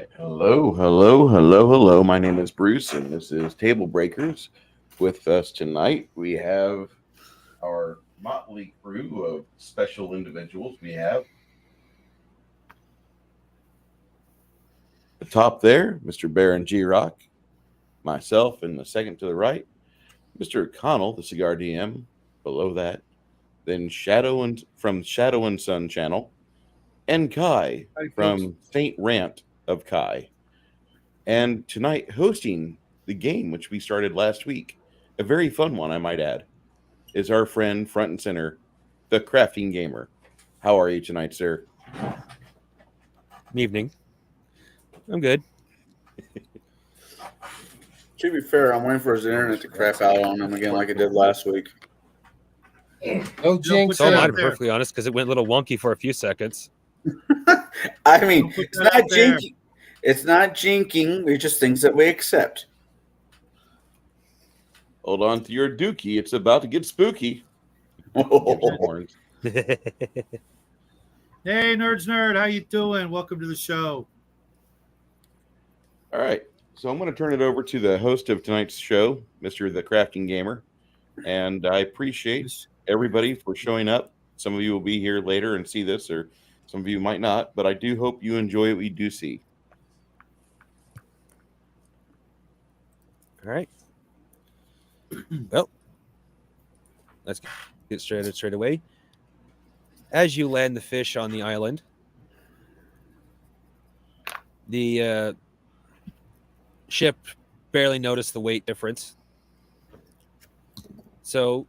right. Hello. My name is Bruce, and this is TableBreakers. With us tonight, we have our motley crew of special individuals. We have the top there, Mr. Baron G. Rock, myself, and the second to the right, Mr. Connell, the Cigar DM. Below that, then from Shadow and Sun channel, and Kai from Faint Rant of Kai. And tonight, hosting the game, which we started last week, a very fun one, I might add, is our friend front and center, the Crafting Gamer. How are you tonight, sir? Evening. I'm good. To be fair, I'm waiting for his internet to crap out on him again like it did last week. Oh, jinx. So I'm perfectly honest because it went a little wonky for a few seconds. I mean, it's not jinking. It's not jinking. It's just things that we accept. Hold on to your dookie. It's about to get spooky. Oh. Hey, Nerd, how you doing? Welcome to the show. All right. So I'm going to turn it over to the host of tonight's show, Mr. The Crafting Gamer. And I appreciate everybody for showing up. Some of you will be here later and see this, or some of you might not, but I do hope you enjoy what you do see. All right. Well, let's get straight away. As you land the fish on the island, the ship barely noticed the weight difference. So,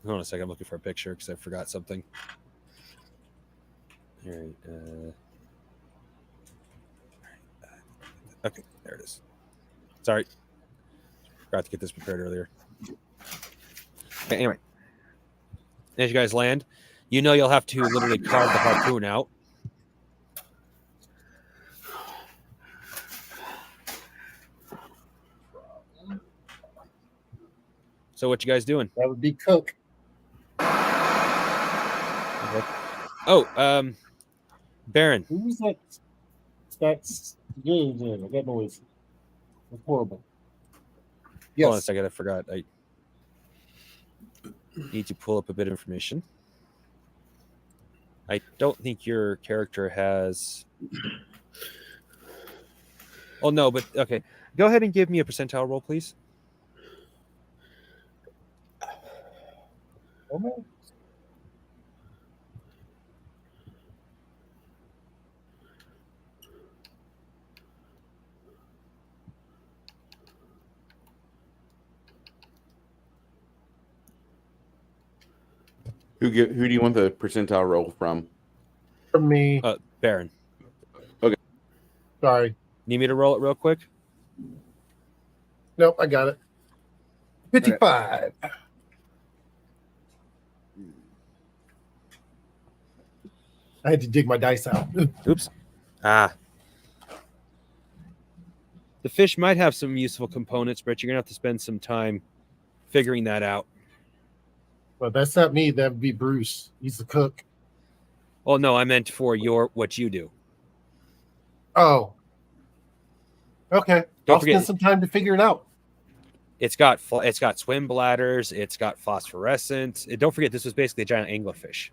hold on a second. I'm looking for a picture because I forgot something. All right. Okay, there it is. Sorry. Forgot to get this prepared earlier. Okay, anyway. As you guys land, you know you'll have to literally carve the harpoon out. So what you guys doing? That would be Coke. Okay. Oh, Baron. Who's that? That's good. That noise. It's horrible. Yes. Hold on a second. I forgot. I need to pull up a bit of information. I don't think your character has... Oh, no, but okay. Go ahead and give me a percentile roll, please. Okay. Who do you want the percentile roll from? From me. Baron. Okay. Sorry. Need me to roll it real quick? Nope, I got it. 55. Okay. I had to dig my dice out. Oops. The fish might have some useful components, but you're going to have to spend some time figuring that out. Well, that's not me. That would be Bruce. He's the cook. Oh, no, I meant for what you do. Oh. Okay. Don't I'll forget- spend some time to figure it out. It's got swim bladders. It's got phosphorescence. Don't forget, this was basically a giant anglerfish.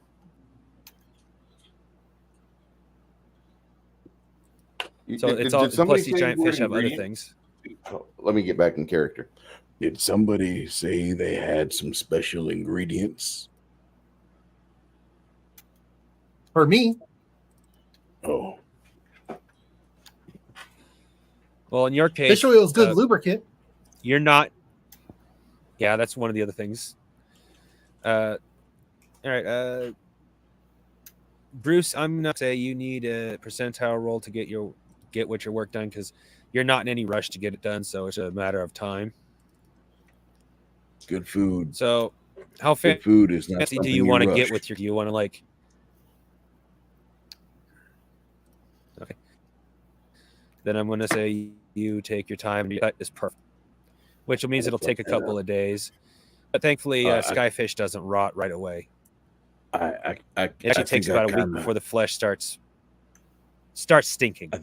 So it's all, plus these giant fish have other things. Oh, let me get back in character. Did somebody say they had some special ingredients? For me. Oh, Well, in your case, Fish oil is good lubricant. you're not. Yeah, that's one of the other things. All right, Bruce, I'm not say you need a percentile roll to get what your work done because you're not in any rush to get it done, so it's a matter of time. good food. So, how Good food is not fancy do something you want to get rush. with your? Do you want to like? Okay. Then I'm going to say you take your time. Cut is perfect, which means it'll take a couple of days. But thankfully, skyfish doesn't rot right away. I It actually takes about a week before the flesh starts starts stinking. I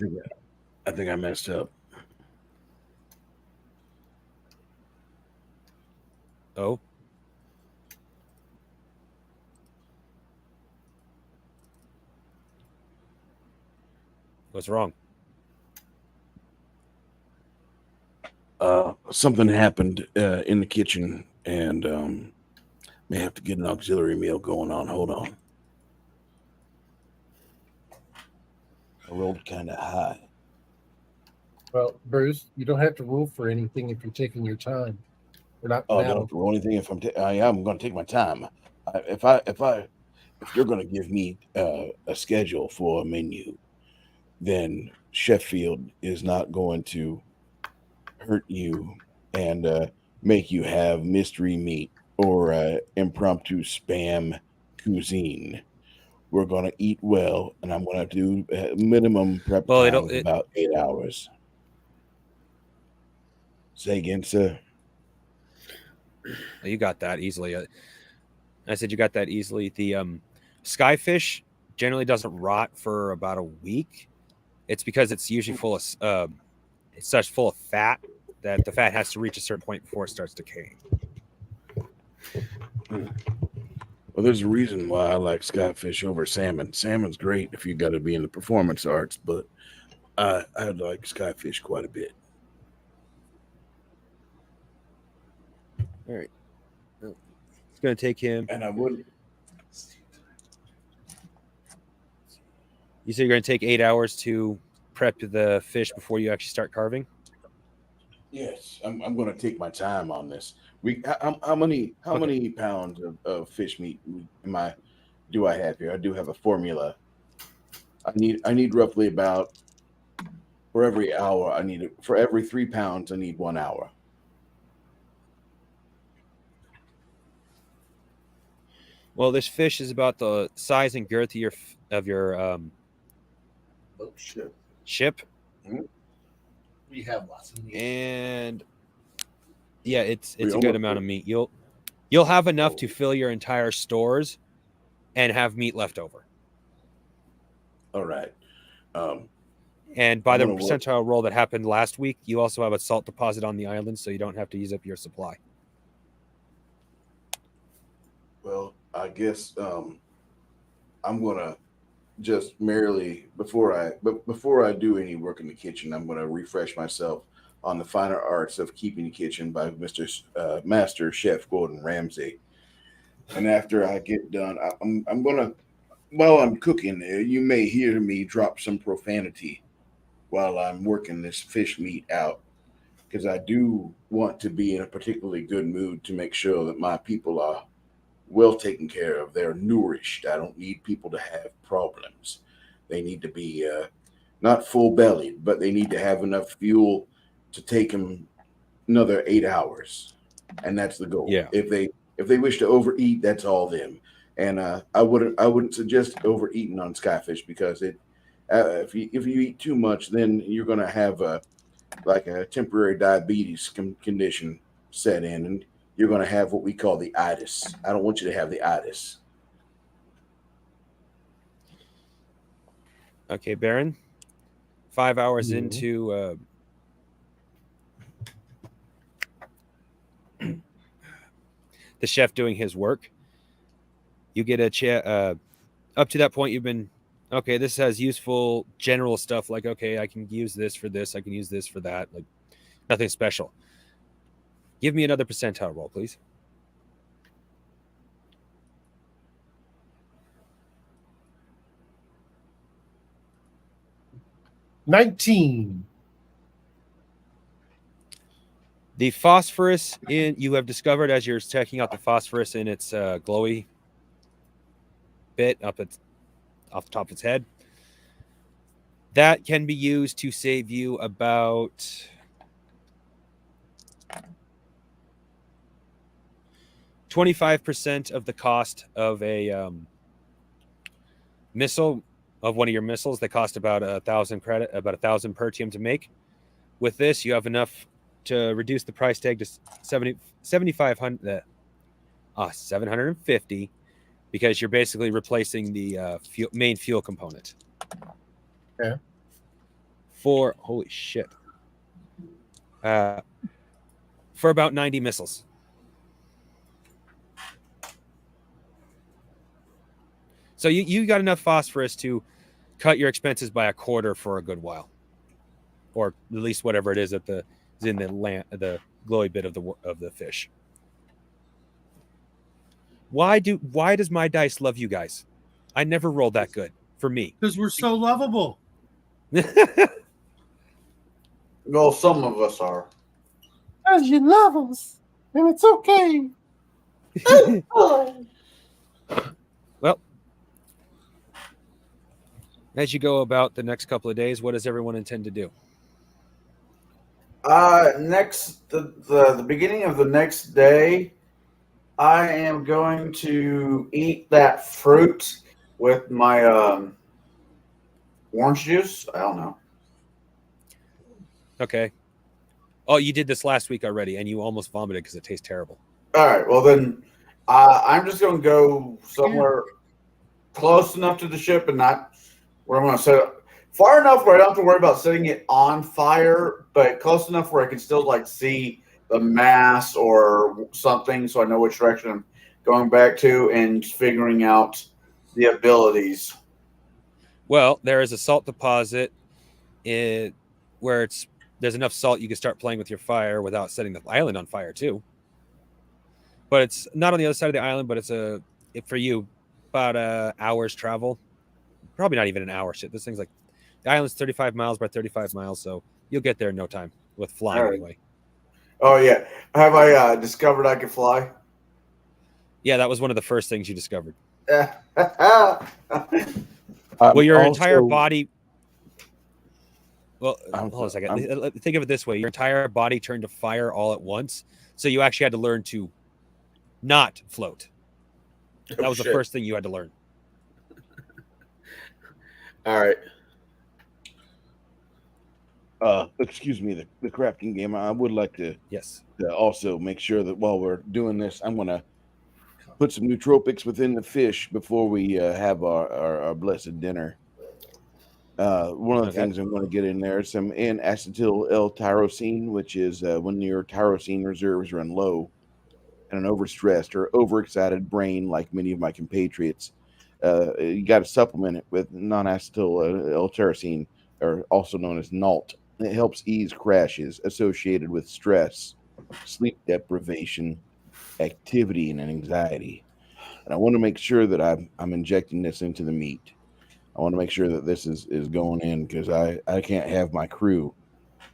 think I messed up. Oh. What's wrong? Something happened in the kitchen, and may have to get an auxiliary meal going on. Hold on. I rolled kind of high. Well, Bruce, you don't have to roll for anything if you're taking your time. We're not Oh, I now. don't have to roll anything if I am going to take my time. If you're going to give me a schedule for a menu, then Sheffield is not going to hurt you and make you have mystery meat or impromptu spam cuisine. We're going to eat well, and I'm going to do minimum prep Well, time of about 8 hours. Say again, sir. You got that easily. I said you got that easily. The skyfish generally doesn't rot for about a week. It's because it's usually full of it's such full of fat that the fat has to reach a certain point before it starts decaying. Well, there's a reason why I like skyfish over salmon. Salmon's great if you got to be in the performance arts, but I like skyfish quite a bit. All right. It's going to take him. And I wouldn't. You said you're going to take 8 hours to prep the fish before you actually start carving? Yes, I'm going to take my time on this. How many pounds of fish meat do I have here? I do have a formula. I need roughly about, for every hour for every 3 pounds I need 1 hour. Well, this fish is about the size and girth of your ship. We have lots of meat. And yeah, it's a good amount of meat. You'll have enough to fill your entire stores and have meat left over. All right. And by the percentile roll that happened last week, you also have a salt deposit on the island, so you don't have to use up your supply. Well, I guess I'm gonna just merely before I do any work in the kitchen, I'm gonna refresh myself on the finer arts of keeping the kitchen by Master Chef Gordon Ramsay. And after I get done, I'm gonna, while I'm cooking, you may hear me drop some profanity while I'm working this fish meat out, because I do want to be in a particularly good mood to make sure that my people are well taken care of. They're nourished. I don't need people to have problems. They need to be not full bellied, but they need to have enough fuel to take them another 8 hours, and that's the goal. Yeah. If they wish to overeat, that's all them. And I wouldn't suggest overeating on skyfish, because if you eat too much, then you're going to have a temporary diabetes condition set in, and you're going to have what we call the itis. I don't want you to have the itis. Okay, Baron. 5 hours into the chef doing his work, you get up to that point you've been, okay, this has useful general stuff, like, okay, I can use this for this, I can use this for that, like nothing special. Give me another percentile roll, please. $19. The phosphorus you have discovered as you're checking out the phosphorus in its glowy bit off the top of its head. That can be used to save you about 25% of the cost of a missile, of one of your missiles. They cost about 1,000 credit, about 1,000 per TM to make. With this, you have enough to reduce the price tag to 750, because you're basically replacing the main fuel component. Okay. For holy shit. For about 90 missiles. So you got enough phosphorus to cut your expenses by a quarter for a good while, or at least whatever it is that is in the glowy bit of the fish. Why does my dice love you guys? I never rolled that good for me. Because we're so lovable. Well, some of us are. Because you love us, and it's okay. Well, as you go about the next couple of days, what does everyone intend to do? The beginning of the next day, I am going to eat that fruit with my orange juice. I don't know. Okay. Oh, you did this last week already, and you almost vomited because it tastes terrible. All right. Well, then I'm just going to go somewhere close enough to the ship and not where I'm going to set it far enough where I don't have to worry about setting it on fire, but close enough where I can still like see the mass or something, so I know which direction I'm going back to and figuring out the abilities. Well, there is a salt deposit where there's enough salt you can start playing with your fire without setting the island on fire too. But it's not on the other side of the island, but for you about an hour's travel. Probably not even an hour. Shit, this thing's like the island's 35 miles by 35 miles, so you'll get there in no time with flying anyway. Oh yeah, have I discovered I can fly? Yeah, that was one of the first things you discovered. Well, Well, your Also- entire body. Well, I'm- hold on a second. I'm- Think of it this way: your entire body turned to fire all at once, so you actually had to learn to not float. That was the first thing you had to learn. All right. Excuse me, the crafting game. I would like to Yes. also make sure that while we're doing this, I'm going to put some nootropics within the fish before we have our blessed dinner. One of the things I'm going to get in there is some N-acetyl L-tyrosine, which is when your tyrosine reserves run low and an overstressed or overexcited brain, like many of my compatriots. You got to supplement it with non-acetyl L-tyrosine, or also known as NALT. It helps ease crashes associated with stress, sleep deprivation, activity, and anxiety. And I want to make sure that I'm injecting this into the meat. I want to make sure that this is going in, because I can't have my crew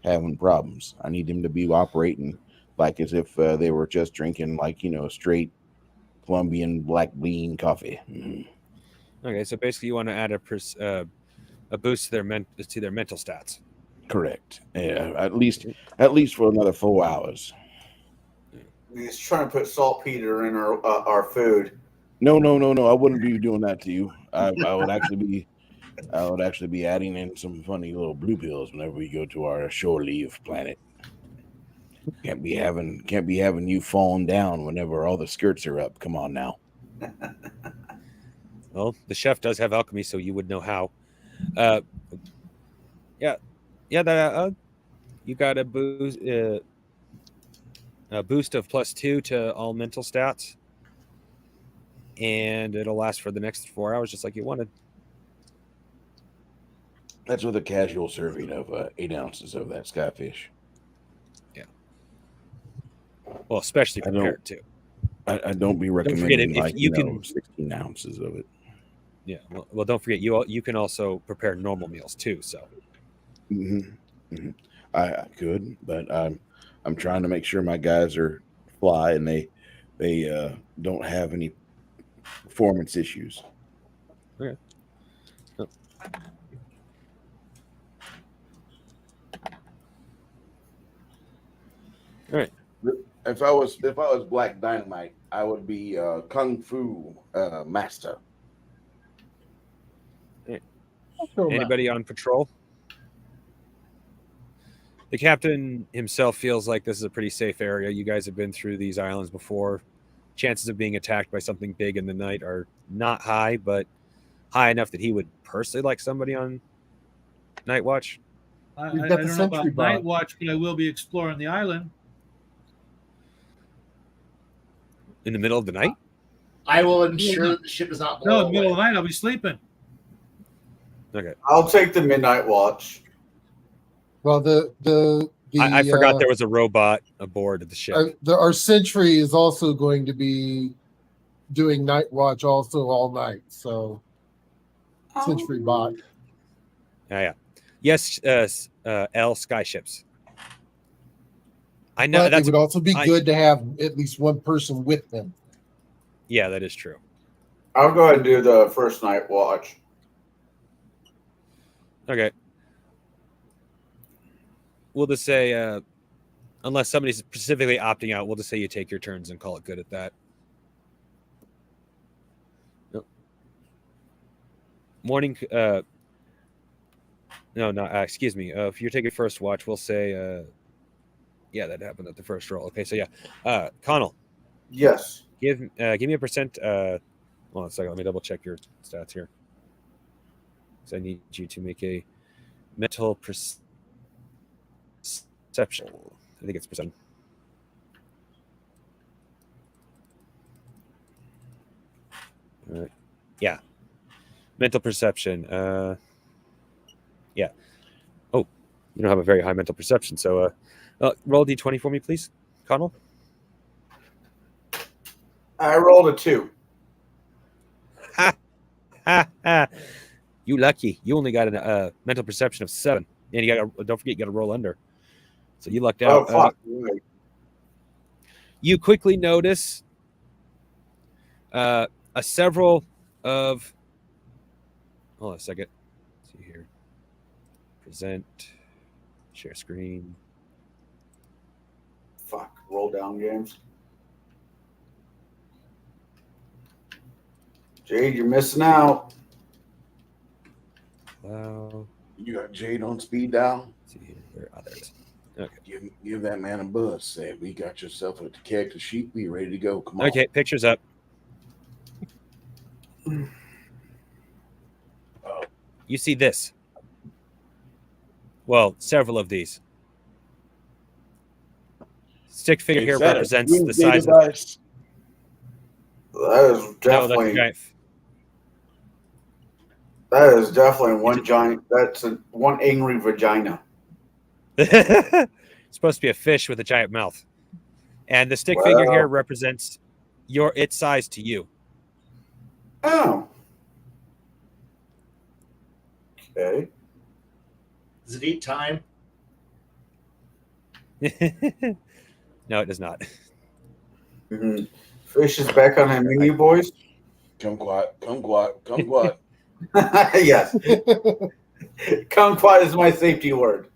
having problems. I need them to be operating like as if they were just drinking straight Colombian black bean coffee. Okay, so basically, you want to add a boost to their mental stats. Correct. Yeah, at least for another 4 hours. He's trying to put saltpeter in our food. No. I wouldn't be doing that to you. I would actually be adding in some funny little blue pills whenever we go to our shore leave planet. Can't be having you falling down whenever all the skirts are up. Come on now. Well, the chef does have alchemy, so you would know how. Yeah. You got a boost of +2 to all mental stats, and it'll last for the next 4 hours, just like you wanted. That's with a casual serving of 8 ounces of that skyfish. Yeah. Well, especially prepared too. I don't be forget recommending if you can 16 ounces of it. Yeah. Well, don't forget you can also prepare normal meals too. So. I could, but I'm trying to make sure my guys are fly and they don't have any performance issues. Okay. Oh. All right. If I was Black Dynamite, I would be Kung Fu master. Anybody on patrol? The captain himself feels like this is a pretty safe area. You guys have been through these islands before. Chances of being attacked by something big in the night are not high, but high enough that he would personally like somebody on night watch? I We've got don't the know about sentry night bot. watch, but I will be exploring the island. In the middle of the night? I will ensure that the ship is not No, blown in the middle of away. the night, I'll be sleeping. Okay. I'll take the midnight watch. Well, I forgot there was a robot aboard the ship. our sentry is also going to be doing night watch also all night. So sentry bot. Yeah. Yes, L Skyships. I know But it that's would also be I- good to have at least one person with them. yeah, that is true. I'll go ahead and do the first night watch. Okay. We'll just say, unless somebody's specifically opting out, we'll just say you take your turns and call it good at that. Nope. Morning. Excuse me. If you're taking first watch, we'll say, yeah, that happened at the first roll. Okay, so yeah, Connell, Yes. give me a percent. Hold on a second. Let me double check your stats here. So I need you to make a mental perception. I think it's percent. All right. Yeah. Mental perception. Yeah. Oh, you don't have a very high mental perception. So roll a d20 for me, please, Connell. I rolled a 2. You lucky. You only got a mental perception of 7. And don't forget, you got to roll under. So you lucked out. Oh, fuck. Right. You quickly notice several of. Hold on a second. Let's see here. Present. Share screen. Fuck. Roll down games. Jade, you're missing out. Wow. You got Jade on speed dial. Let's see here. Where are others? Okay. Give that man a buzz. Say, we got yourself a cactus sheep. We ready to go. Come on. Okay, picture's up. You see this. Well, several of these. Stick figure here represents the size of. That is No, definitely that's giant. that is definitely one giant. That's one angry vagina. It's supposed to be a fish with a giant mouth. And the stick figure here represents its size to you. Oh. Okay. Does it eat time? No, it does not. Mm-hmm. Fish is back on the menu, boys. Come quiet. Come quiet. Come quiet. Yes. Kumquat is my safety word.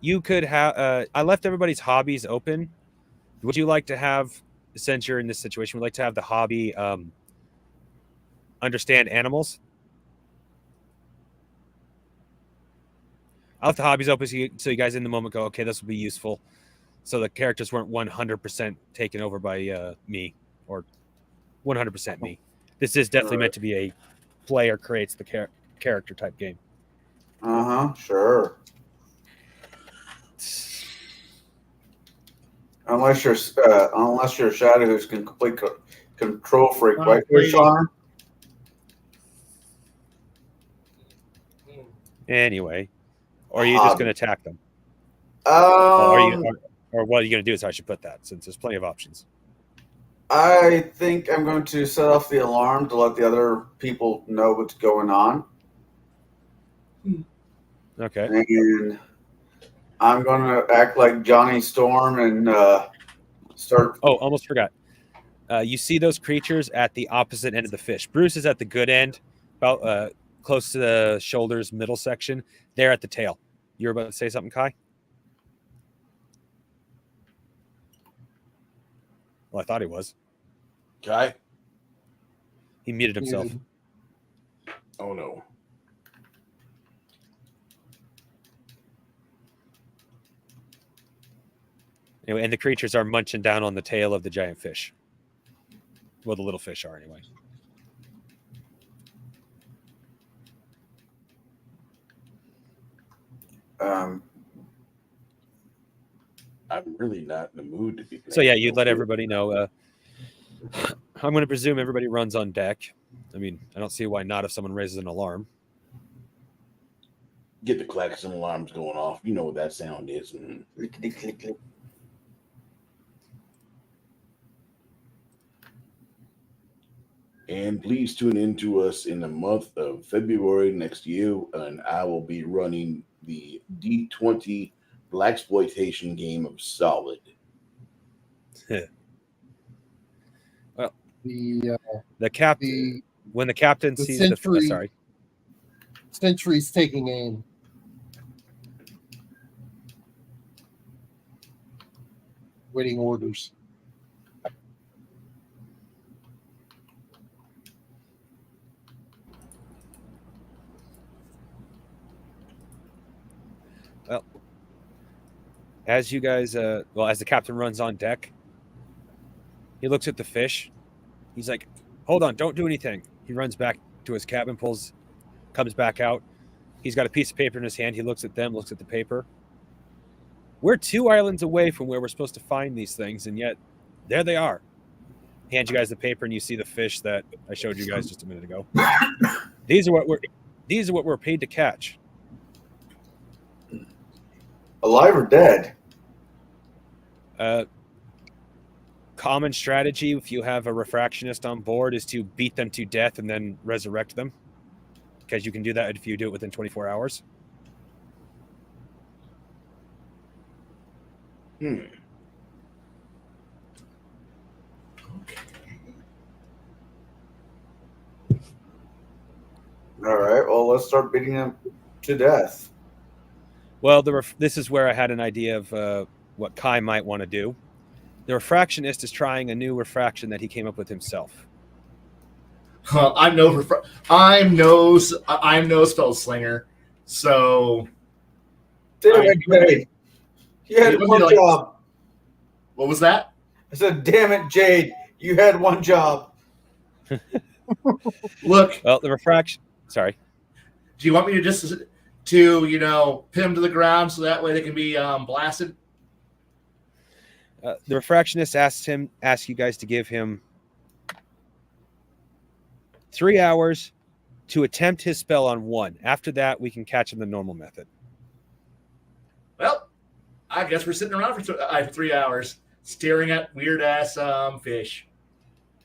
You could have. I left everybody's hobbies open. Would you like to have, since you're in this situation, would like to have the hobby understand animals? I left the hobbies open so you guys in the moment go, okay, this will be useful. So the characters weren't 100% taken over by me or 100% me. This is definitely meant to be a player creates the character type game. Sure. Unless you're Shadow, who's complete control freak, right, Sean? Anyway, or are you just going to attack them? Or what are you going to do? Is I should put that since there's plenty of options. I think I'm going to set off the alarm to let the other people know what's going on. Okay. And I'm going to act like Johnny Storm and start. Oh, almost forgot. You see those creatures at the opposite end of the fish. Bruce is at the good end, about close to the shoulders, middle section. They're at the tail. You were about to say something, Kai? Well, I thought he was. Kai? He muted himself. Oh, no. Anyway, and the creatures are munching down on the tail of the giant fish. Well, the little fish are, anyway. Um, I'm really not in the mood to be. So yeah, you'd let everybody know. I'm going to presume everybody runs on deck. I mean, I don't see why not if someone raises an alarm. Get the klaxon alarms going off. You know what that sound is. clickety click click. And please tune in to us in the month of February next year, and I will be running the D20 Blaxploitation game of Solid. The captain, The when the captain the sees century- sorry, Sentry's taking aim. Waiting orders. as you guys, as the captain runs on deck, he looks at the fish. He's like, "Hold on, don't do anything." He runs back to his cabin, comes back out. He's got a piece of paper in his hand. He looks at them, looks at the paper. We're 2 islands away from where we're supposed to find these things, and yet there they are. Hand you guys the paper, and you see the fish that I showed you guys just a minute ago. These are what we're paid to catch. Alive or dead? Common strategy, if you have a refractionist on board, is to beat them to death and then resurrect them, because you can do that if you do it within 24 hours. All right. Well, let's start beating them to death. Well, this is where I had an idea of what Kai might want to do. The refractionist is trying a new refraction that he came up with himself. I'm no spell slinger. So Damn it, Jade. You had You one like- job. what was that? I said, damn it, Jade. You had one job. Look, Well, the refraction. Sorry. do you want me to just pin them to the ground so that way they can be blasted? The refractionist asks you guys to give him 3 hours to attempt his spell on one. After that, we can catch him the normal method. Well, I guess we're sitting around for 3 hours staring at weird ass fish.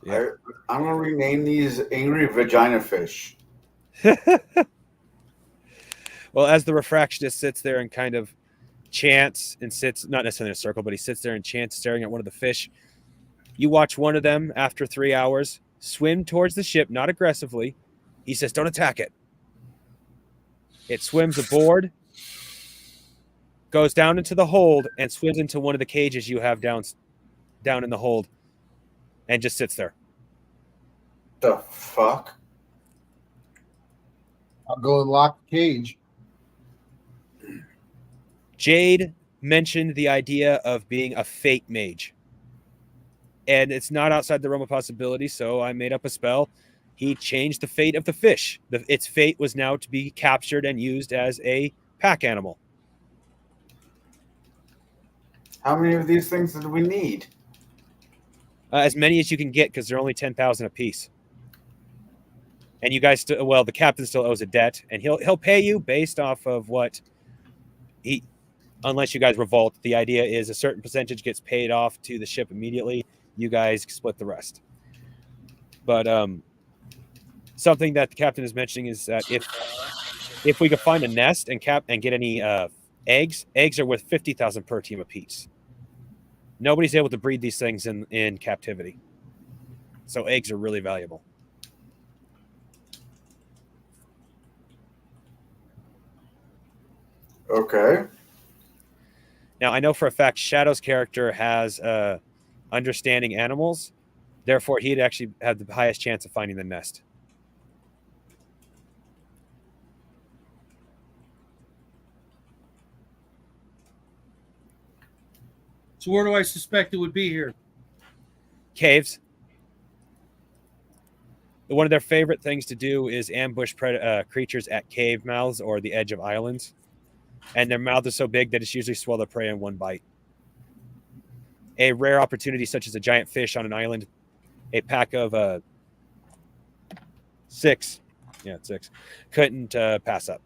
Yeah. I'm going to rename these angry vagina fish. Well, as the refractionist sits there and kind of chants and sits, not necessarily in a circle, but he sits there and chants, staring at one of the fish. You watch one of them after 3 hours swim towards the ship, not aggressively. He says, "Don't attack it." It swims aboard, goes down into the hold, and swims into one of the cages you have down in the hold, and just sits there. The fuck? I'll go and lock the cage. Jade mentioned the idea of being a fate mage. And it's not outside the realm of possibility, so I made up a spell. He changed the fate of the fish. Its fate was now to be captured and used as a pack animal. How many of these things did we need? As many as you can get, because they're only 10,000 apiece. And you guys the captain still owes a debt, and he'll pay you based off of what he, unless you guys revolt. The idea is a certain percentage gets paid off to the ship immediately. You guys split the rest. But something that the captain is mentioning is that if we could find a nest and get any eggs are worth 50,000 per team apiece. Nobody's able to breed these things in captivity, so eggs are really valuable. Okay. Now, I know for a fact Shadow's character has understanding animals. Therefore, he'd actually have the highest chance of finding the nest. So where do I suspect it would be here? Caves. One of their favorite things to do is ambush creatures at cave mouths or the edge of islands. and their mouth is so big that it's usually swallow prey in one bite. A rare opportunity such as a giant fish on an island, a pack of 6, 6, couldn't pass up.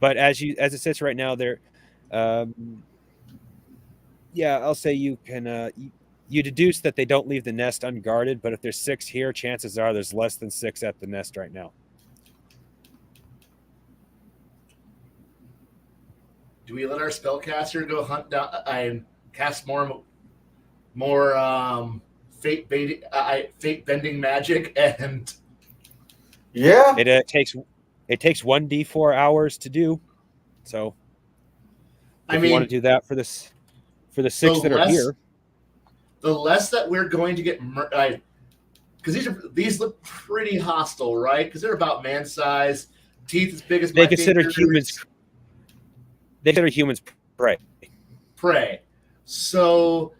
But as it sits right now, there, I'll say you can you deduce that they don't leave the nest unguarded. But if there's 6 here, chances are there's less than 6 at the nest right now. Do we let our spellcaster go hunt down and cast more fate bending magic? And Yeah. It takes 1d4 hours to do. So if you want to do that for the 6 that are here, the less that we're going to get, because these look pretty hostile, right? Because they're about man size, teeth as big as they my consider fingers. humans. They consider humans prey. So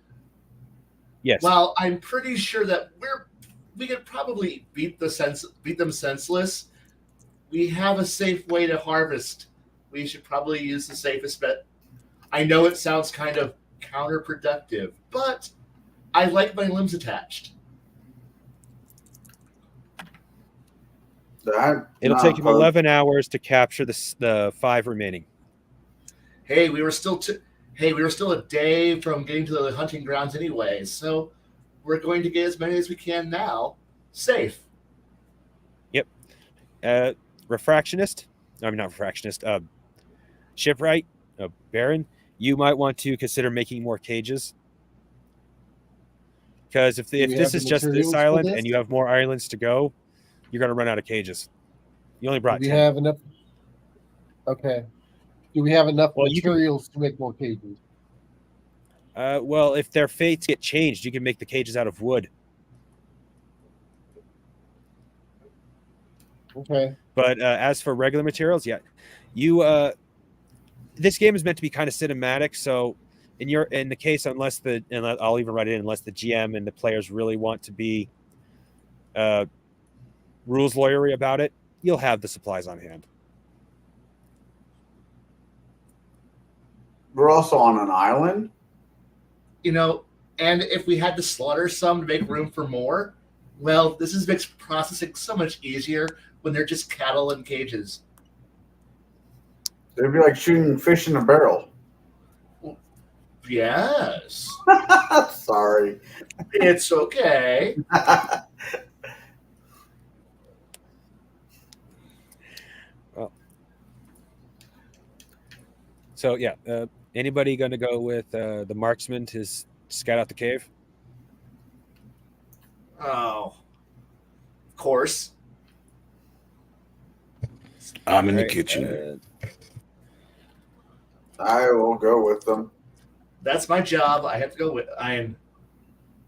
yes. While I'm pretty sure that we could probably beat them senseless, we have a safe way to harvest. We should probably use the safest bet. I know it sounds kind of counterproductive, but I like my limbs attached. It'll take him 11 hours to capture the 5 remaining. Hey, we were still a day from getting to the hunting grounds anyway, so we're going to get as many as we can now, safe. Yep. Refractionist. I mean, not refractionist. Shipwright, Baron. You might want to consider making more cages. Because if this is just this island and you have more islands to go, you're going to run out of cages. You only brought 10. Have enough? Okay. Do we have enough materials to make more cages? Well, if their fates get changed, you can make the cages out of wood. Okay. But as for regular materials, this game is meant to be kind of cinematic. So in the case, unless I'll even write it in, unless the GM and the players really want to be rules lawyery about it, you'll have the supplies on hand. We're also on an island. And if we had to slaughter some to make room for more, well, this makes processing so much easier when they're just cattle in cages. It'd be like shooting fish in a barrel. Yes. Sorry. It's okay. So anybody going to go with the marksman to scout out the cave? Oh, of course. I'm in the kitchen. I will go with them. That's my job. I have to go with. I am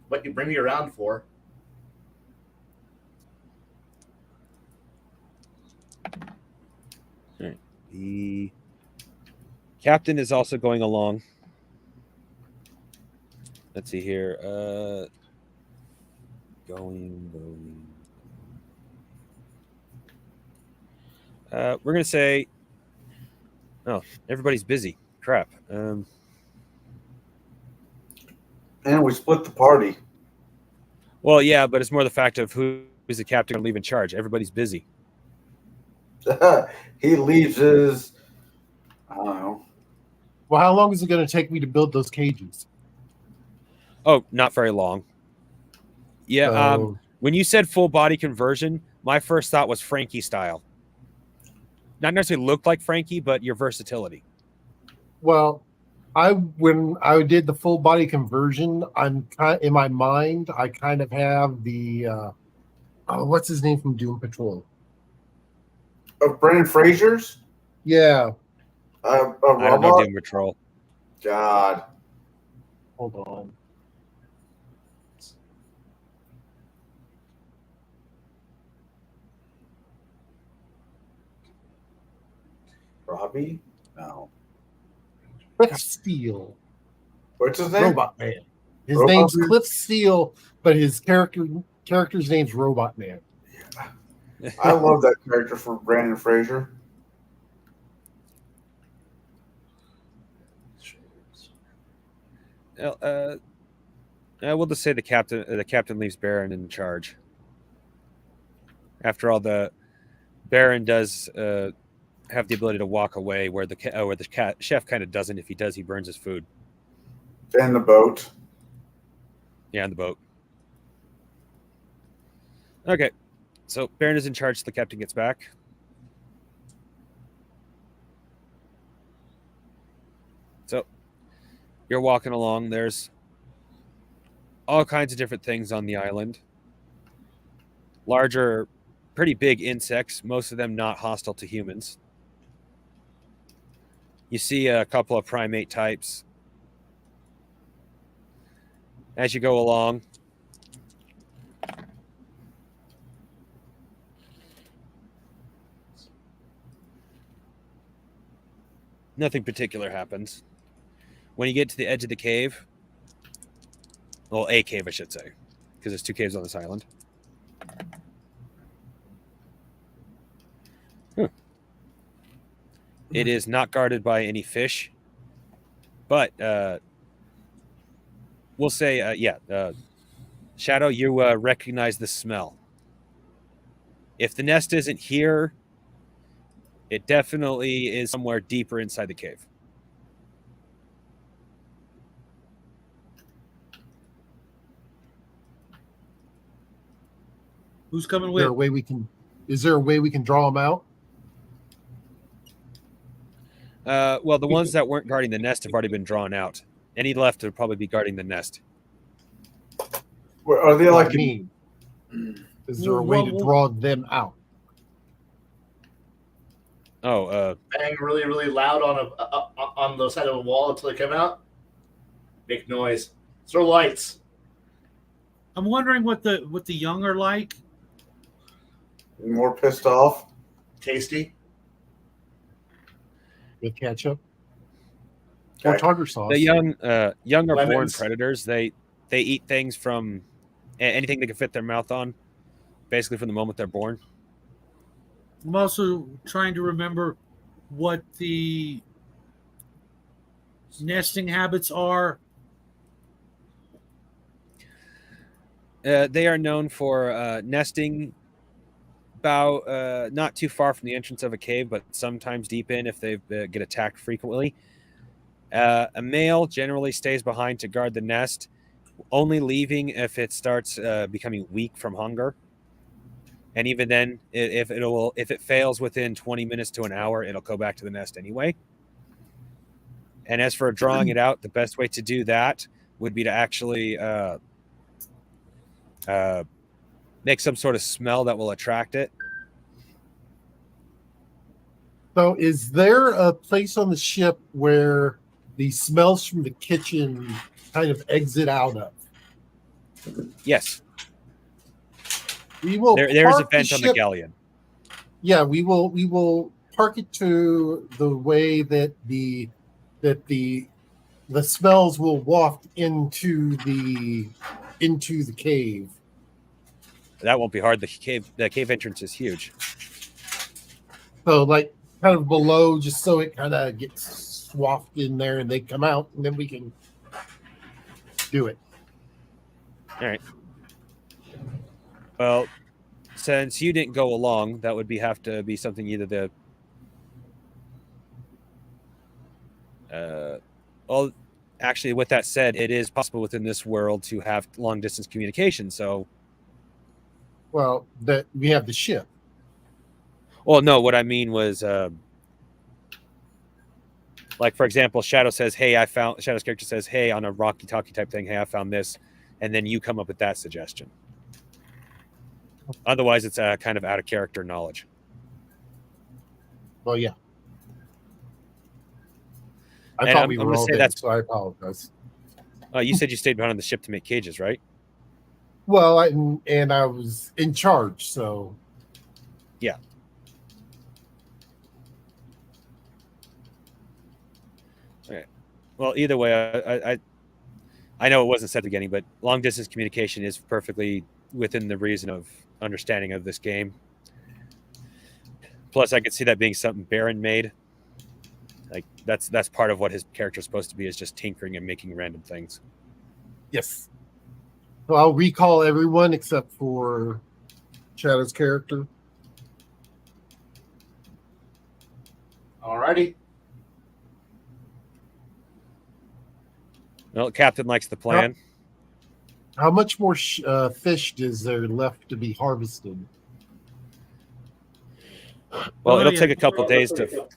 what you bring me around for. All right. The captain is also going along. Let's see here. Going. We're going to say, everybody's busy. Crap. And we split the party. Well, yeah, but it's more the fact of who is the captain going to leave in charge. Everybody's busy. He leaves his, I don't know. Well, how long is it going to take me to build those cages? Oh, not very long. Yeah. When you said full body conversion, my first thought was Frankie style. Not necessarily look like Frankie, but your versatility. Well, when I did the full body conversion, in my mind, I kind of have the what's his name from Doom Patrol? Of Brendan Fraser's? Yeah. A robot? I don't know Doom Patrol. God. Hold on. Robbie? No. Let's steal. What's his name? Robot Man. His Robot name's Man? Cliff Steele, but his character's name's Robot Man. I love that character for Brandon Fraser. Well, we'll just say the captain leaves Baron in charge. After all, the Baron does have the ability to walk away, where the chef kind of doesn't. If he does, he burns his food. And the boat. Yeah, on the boat. Okay, so Baron is in charge. So the captain gets back. So you're walking along. There's all kinds of different things on the island. Larger, pretty big insects, most of them not hostile to humans. You see a couple of primate types. As you go along, nothing particular happens. When you get to the edge of the cave, well, a cave, I should say, because there's 2 caves on this island. It is not guarded by any fish, but we'll say, Shadow, you recognize the smell. If the nest isn't here, it definitely is somewhere deeper inside the cave. Who's coming Is there with? a way we can? Is there a way we can draw them out? Well, the ones that weren't guarding the nest have already been drawn out. Any left would probably be guarding the nest. Are they What like I mean, is there a way to draw them out? Oh, Bang really, really loud on the side of a wall until they come out. Make noise. Throw lights. I'm wondering what the young are like. more pissed off? Tasty. With ketchup or Okay. tartar sauce? the young are born Lemons. predators. They eat things from anything they can fit their mouth on, basically from the moment they're born. I'm also trying to remember what the nesting habits are. They are known for nesting about not too far from the entrance of a cave, but sometimes deep in if they get attacked frequently. A male generally stays behind to guard the nest, only leaving if it starts becoming weak from hunger. And even then, if it fails within 20 minutes to an hour, it'll go back to the nest anyway. And as for drawing it out, the best way to do that would be to actually make some sort of smell that will attract it. So, is there a place on the ship where the smells from the kitchen kind of exit out of? Yes, We will. there is a park vent on the ship- galleon. Yeah, we will park it to the way that the smells will waft into the cave. That won't be hard. The cave entrance is huge. So, like, kind of below, just so it kind of gets swathed in there, and they come out, and then we can do it. All right. Well, since you didn't go along, that would have to be something either the. Well, actually, with that said, it is possible within this world to have long distance communication. So, Well, that we have the ship. well, no, what I mean was, like for example, Shadow says, "Hey, I found." Shadow's character says, "Hey," on a Rocky Talkie type thing. "Hey, I found this," and then you come up with that suggestion. Otherwise, it's kind of out of character knowledge. Well, yeah. I And thought I'm we gonna were all say dead, that's- so I apologize. You said you stayed behind on the ship to make cages, right? Well, and I was in charge, so Yeah. Well, either way, I know it wasn't said at the beginning, but long distance communication is perfectly within the reason of understanding of this game. Plus, I could see that being something Baron made. Like that's part of what his character is supposed to be, is just tinkering and making random things. Yes. So I'll recall everyone except for Shadow's character. Alrighty. Well, Captain likes the plan. How much more fish is there left to be harvested? Well, Oh, it'll yeah. take a couple days to. It'll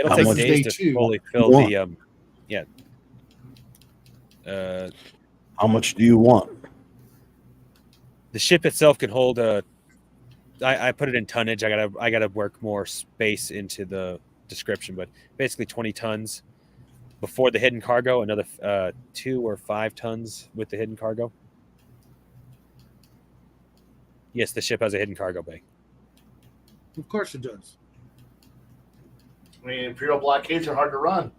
How take much? days Day to two. fully fill One. the. How much do you want? The ship itself can hold a. I put it in tonnage. I gotta work more space into the description, but basically 20 tons before the hidden cargo. Another 2 or 5 tons with the hidden cargo. Yes, the ship has a hidden cargo bay. Of course it does. I mean, Imperial blockades are hard to run.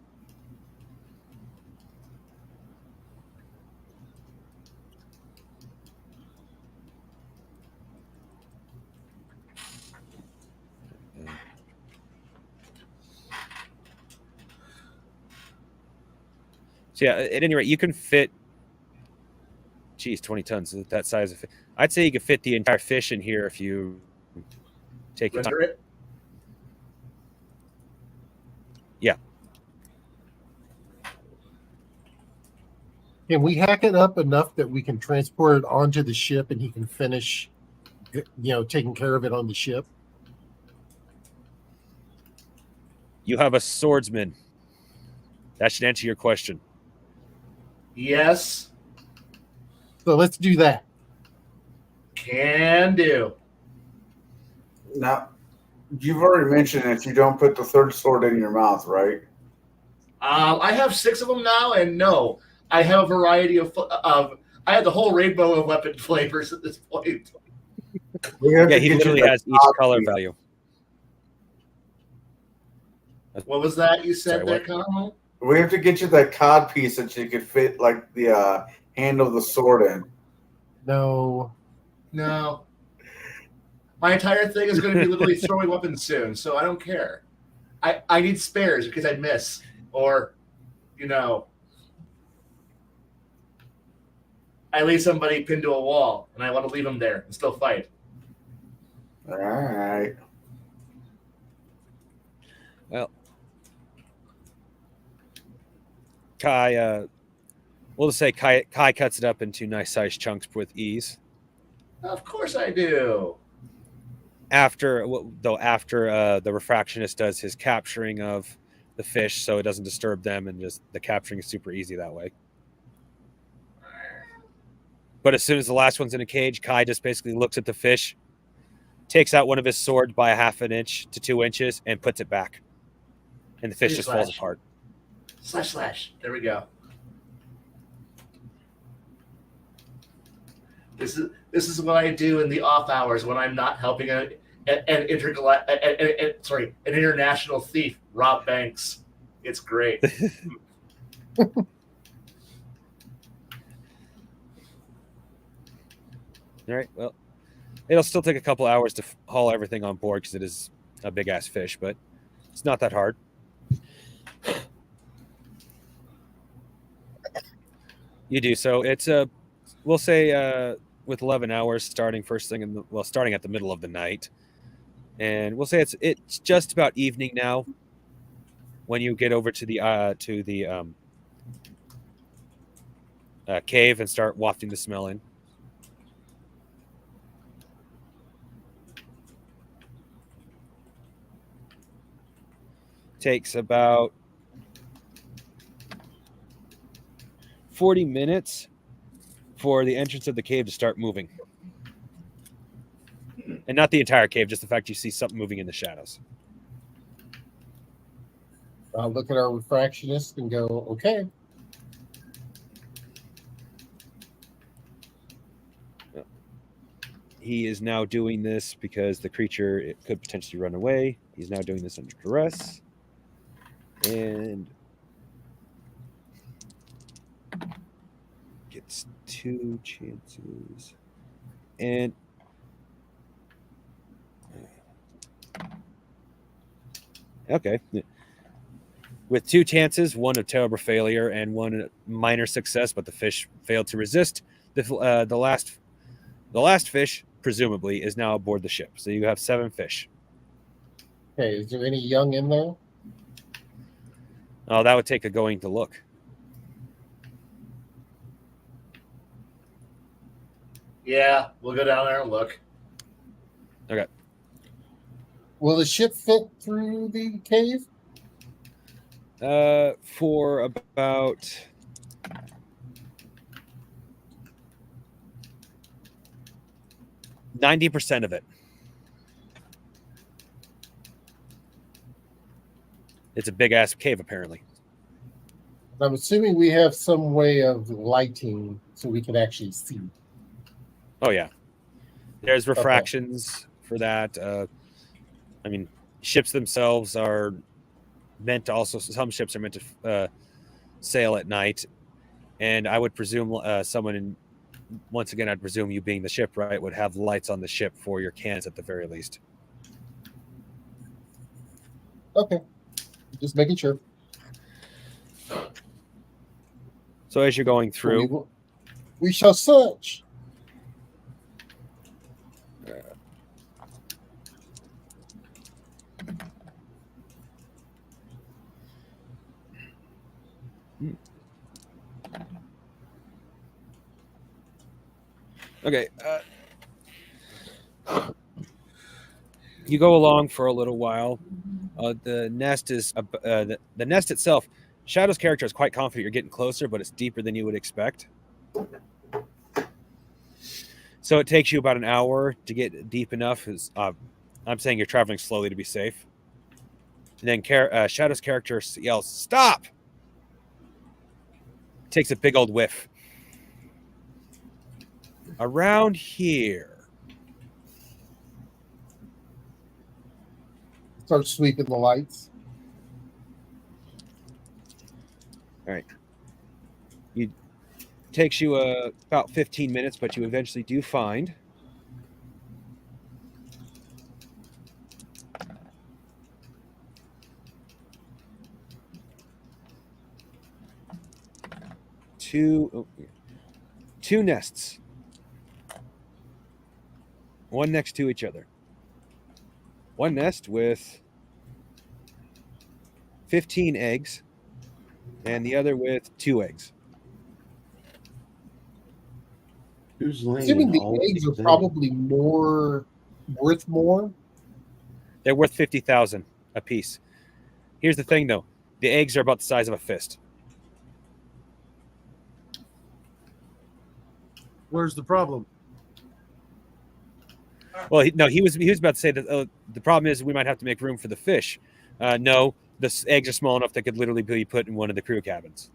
So yeah, at any rate, you can fit. Geez, 20 tons. That size of. I'd say you could fit the entire fish in here if you take your time. Render it. Can we hack it up enough that we can transport it onto the ship and he can finish, taking care of it on the ship? You have a swordsman. That should answer your question. Yes, So let's do that. can do. Now, you've already mentioned if you don't put the third sword in your mouth, right? I have 6 of them now, and no, I have a variety of. I have the whole rainbow of weapon flavors at this point. We have Yeah, to he get you literally the has each cod color piece. value. What was that you said Sorry, there, what? Connell? We have to get you that cod piece that you could fit like the handle of the sword in. No. No. My entire thing is going to be literally throwing weapons soon, so I don't care. I need spares because I'd miss. Or, I leave somebody pinned to a wall, and I want to leave them there and still fight. All right. Well, Kai, we'll just say Kai cuts it up into nice sized chunks with ease. Of course I do. After the refractionist does his capturing of the fish, so it doesn't disturb them, and just the capturing is super easy that way. But as soon as the last one's in a cage, Kai just basically looks at the fish, takes out one of his swords by 1/2 inch to 2 inches, and puts it back, and the fish just falls Slash. apart. Slash. There we go. This is what I do in the off hours when I'm not helping an international thief rob banks. It's great. All right. Well, it'll still take a couple hours to haul everything on board because it is a big ass fish, but it's not that hard. You do so. It's we'll say with 11 hours starting first thing starting at the middle of the night, and we'll say it's just about evening now when you get over to the cave and start wafting the smell in. Takes about 40 minutes for the entrance of the cave to start moving. And not the entire cave, just the fact you see something moving in the shadows. I'll look at our refractionist and go, okay. He is now doing this because the creature could potentially run away. He's now doing this under duress. And It's 2 chances. And okay. With 2 chances, one a terrible failure and one minor success, but the fish failed to resist. The last fish, presumably, is now aboard the ship. So you have 7 fish. Okay, is there any young in there? Oh, that would take a going to look. Yeah, we'll go down there and look. Okay. Will the ship fit through the cave? For about 90% of it. It's a big ass cave, apparently. I'm assuming we have some way of lighting so we can actually see. Oh yeah, there's refractions for that. I mean, ships themselves are meant to also. Some ships are meant to sail at night, and I would presume someone in. Once again, I'd presume you being the ship, right, would have lights on the ship for your cans at the very least. Okay, just making sure. So as you're going through, we shall search. Okay. You go along for a little while. The nest is the nest itself. Shadow's character is quite confident you're getting closer, but it's deeper than you would expect. So it takes you about an hour to get deep enough. I'm saying you're traveling slowly to be safe. And then Shadow's character yells, "Stop!" Takes a big old whiff. Around here. Start sweeping the lights. All right. It takes you about 15 minutes, but you eventually do find two nests. One next to each other. One nest with 15 eggs, and the other with 2 eggs. Who's laying Assuming the all eggs are these probably worth more. They're worth 50,000 a piece. Here's the thing, though: the eggs are about the size of a fist. Where's the problem? Well, he was about to say that the problem is we might have to make room for the fish. No, the eggs are small enough that could literally be put in one of the crew cabins.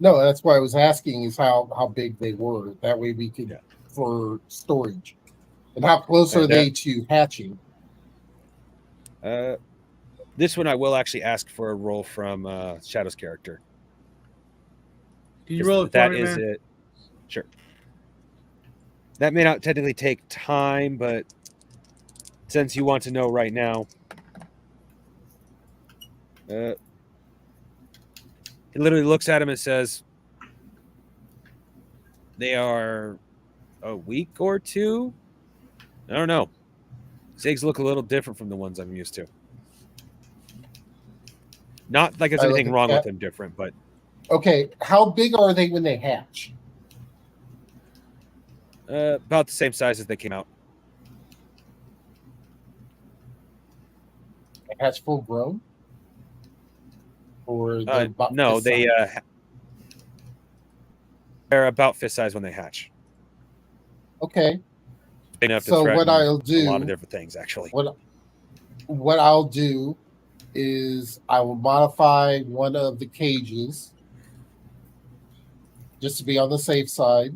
No, that's why I was asking is how big they were. That way we could for storage. And how close are they to hatching? This one I will actually ask for a roll from Shadow's character. Can you roll it for me, That is man? it. Sure. That may not technically take time, but since you want to know right now, he literally looks at him and says, "They are a week or 2. I don't know. These eggs look a little different from the ones I'm used to. Not like there's anything wrong with them different, but..." Okay, how big are they when they hatch? About the same size as they came out. They hatch full grown? Or no, they're about fist size when they hatch. Okay. Enough to So what I'll do, a lot of different things, actually. What I'll do is I will modify one of the cages just to be on the safe side,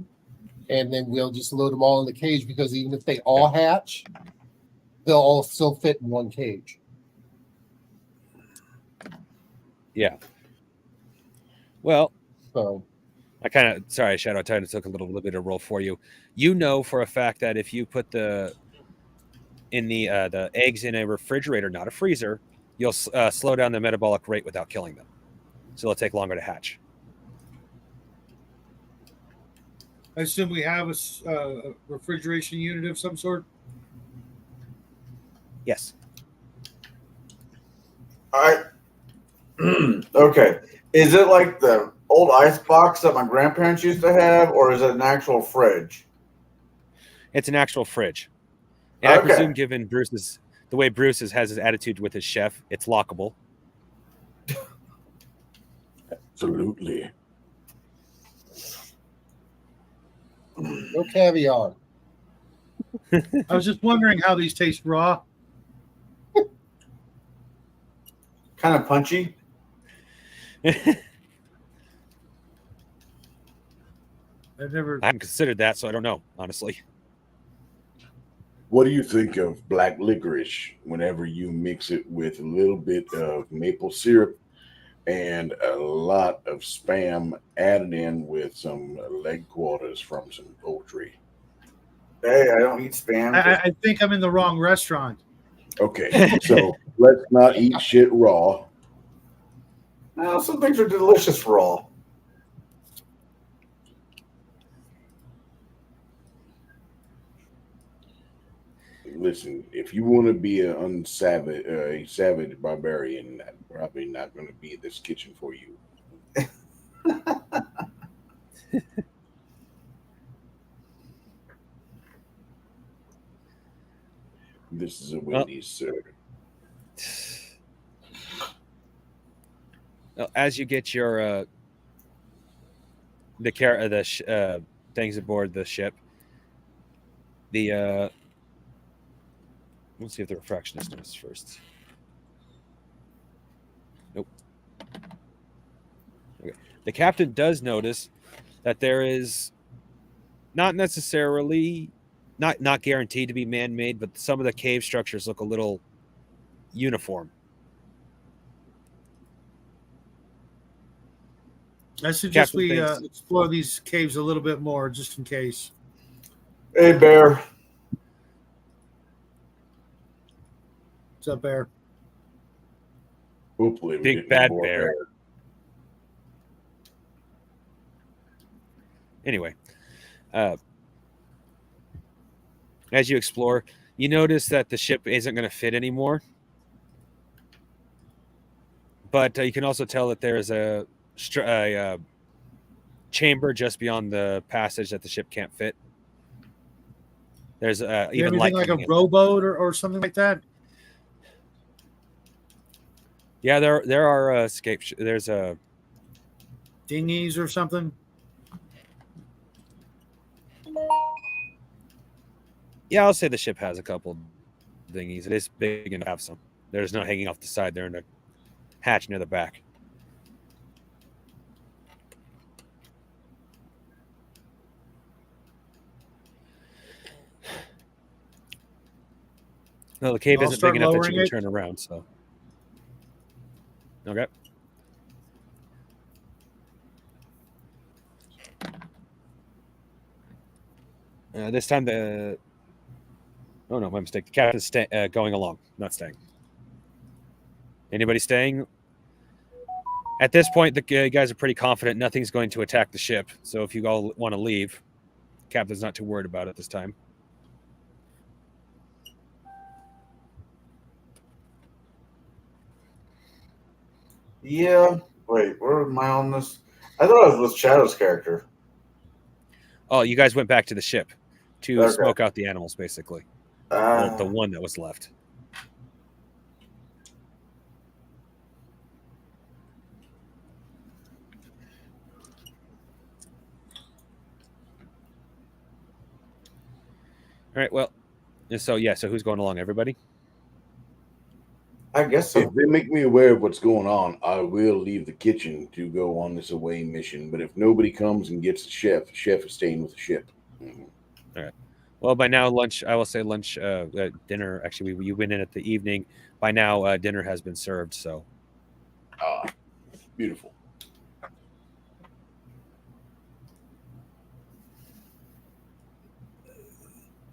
and then we'll just load them all in the cage because even if they all hatch, they'll all still fit in one cage. Yeah. Well, so Sorry, Shadow, I kind of took a little bit of roll for you. You know for a fact that if you put the eggs in a refrigerator, not a freezer, you'll slow down the metabolic rate without killing them. So it'll take longer to hatch. I assume we have a refrigeration unit of some sort. Yes. Okay. Is it like the old ice box that my grandparents used to have, or is it an actual fridge? It's an actual fridge. And I Okay. presume, given the way Bruce has his attitude with his chef, it's lockable. Absolutely. No caviar. I was just wondering how these taste raw. Kind of punchy. I've never. I haven't considered that, so I don't know, honestly. What do you think of black licorice whenever you mix it with a little bit of maple syrup and a lot of Spam added in with some leg quarters from some poultry? Hey, I don't eat Spam. I think I'm in the wrong restaurant. Okay, so let's not eat shit raw. No, some things are delicious raw. Listen, if you want to be a savage barbarian, I'm probably not going to be this kitchen for you. This is a Wendy's, sir. Well, as you get your things aboard the ship, let's see if the refractionist notices first. Nope. Okay. The captain does notice that there is not necessarily not guaranteed to be man-made, but some of the cave structures look a little uniform. I suggest Captain we thinks- explore these caves a little bit more, just in case. Hey, Bear. What's up, Bear? Hopefully, we Big get bad more bear. Anyway, as you explore, you notice that the ship isn't going to fit anymore. But you can also tell that there is a chamber just beyond the passage that the ship can't fit. There's even Anything light like a coming in. rowboat or something like that? Yeah, there are escape. There's a Dinghies or something? yeah. I'll say the ship has a couple dinghies. It is big and have some. There's no hanging off the side. They're in a hatch near the back. No, the cave I'll isn't start big enough that lowering you can it. turn around. So, okay. This time oh no, my mistake. The captain's going along, not staying. Anybody staying? At this point, the guys are pretty confident nothing's going to attack the ship. So if you all want to leave, captain's not too worried about it this time. Yeah. Wait, where am I on this? I thought I was with Shadow's character. Oh, you guys went back to the ship to Okay. smoke out the animals, basically. The Uh, one that was left. All right. Well, so who's going along? Everybody? I guess so. If they make me aware of what's going on, I will leave the kitchen to go on this away mission. But if nobody comes and gets the chef is staying with the ship. All right. Well, by now lunch. I will say lunch, dinner. Actually, you went in at the evening. By now, dinner has been served. So, Ah, beautiful.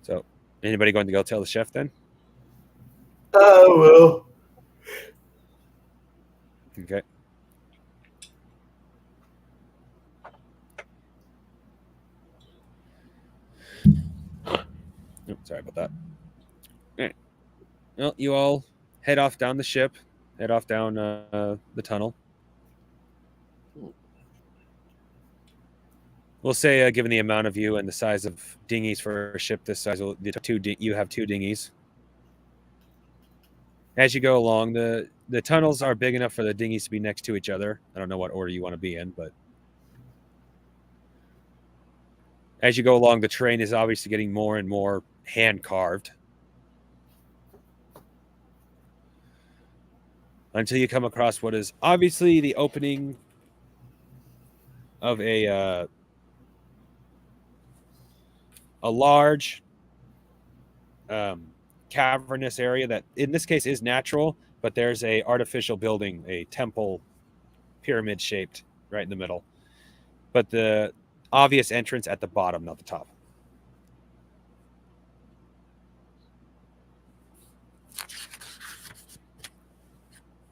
So, anybody going to go tell the chef then? Oh, Okay. Oh, sorry about that. All right. Well, you all head off down the ship, head off down the tunnel. We'll say, given the amount of you and the size of dinghies for a ship this size, you have 2 dinghies. As you go along, the tunnels are big enough for the dinghies to be next to each other. I don't know what order you want to be in, but as you go along, the terrain is obviously getting more and more hand-carved until you come across what is obviously the opening of a large cavernous area that in this case is natural, but there's a artificial building, a temple, pyramid shaped right in the middle, but the obvious entrance at the bottom, not the top.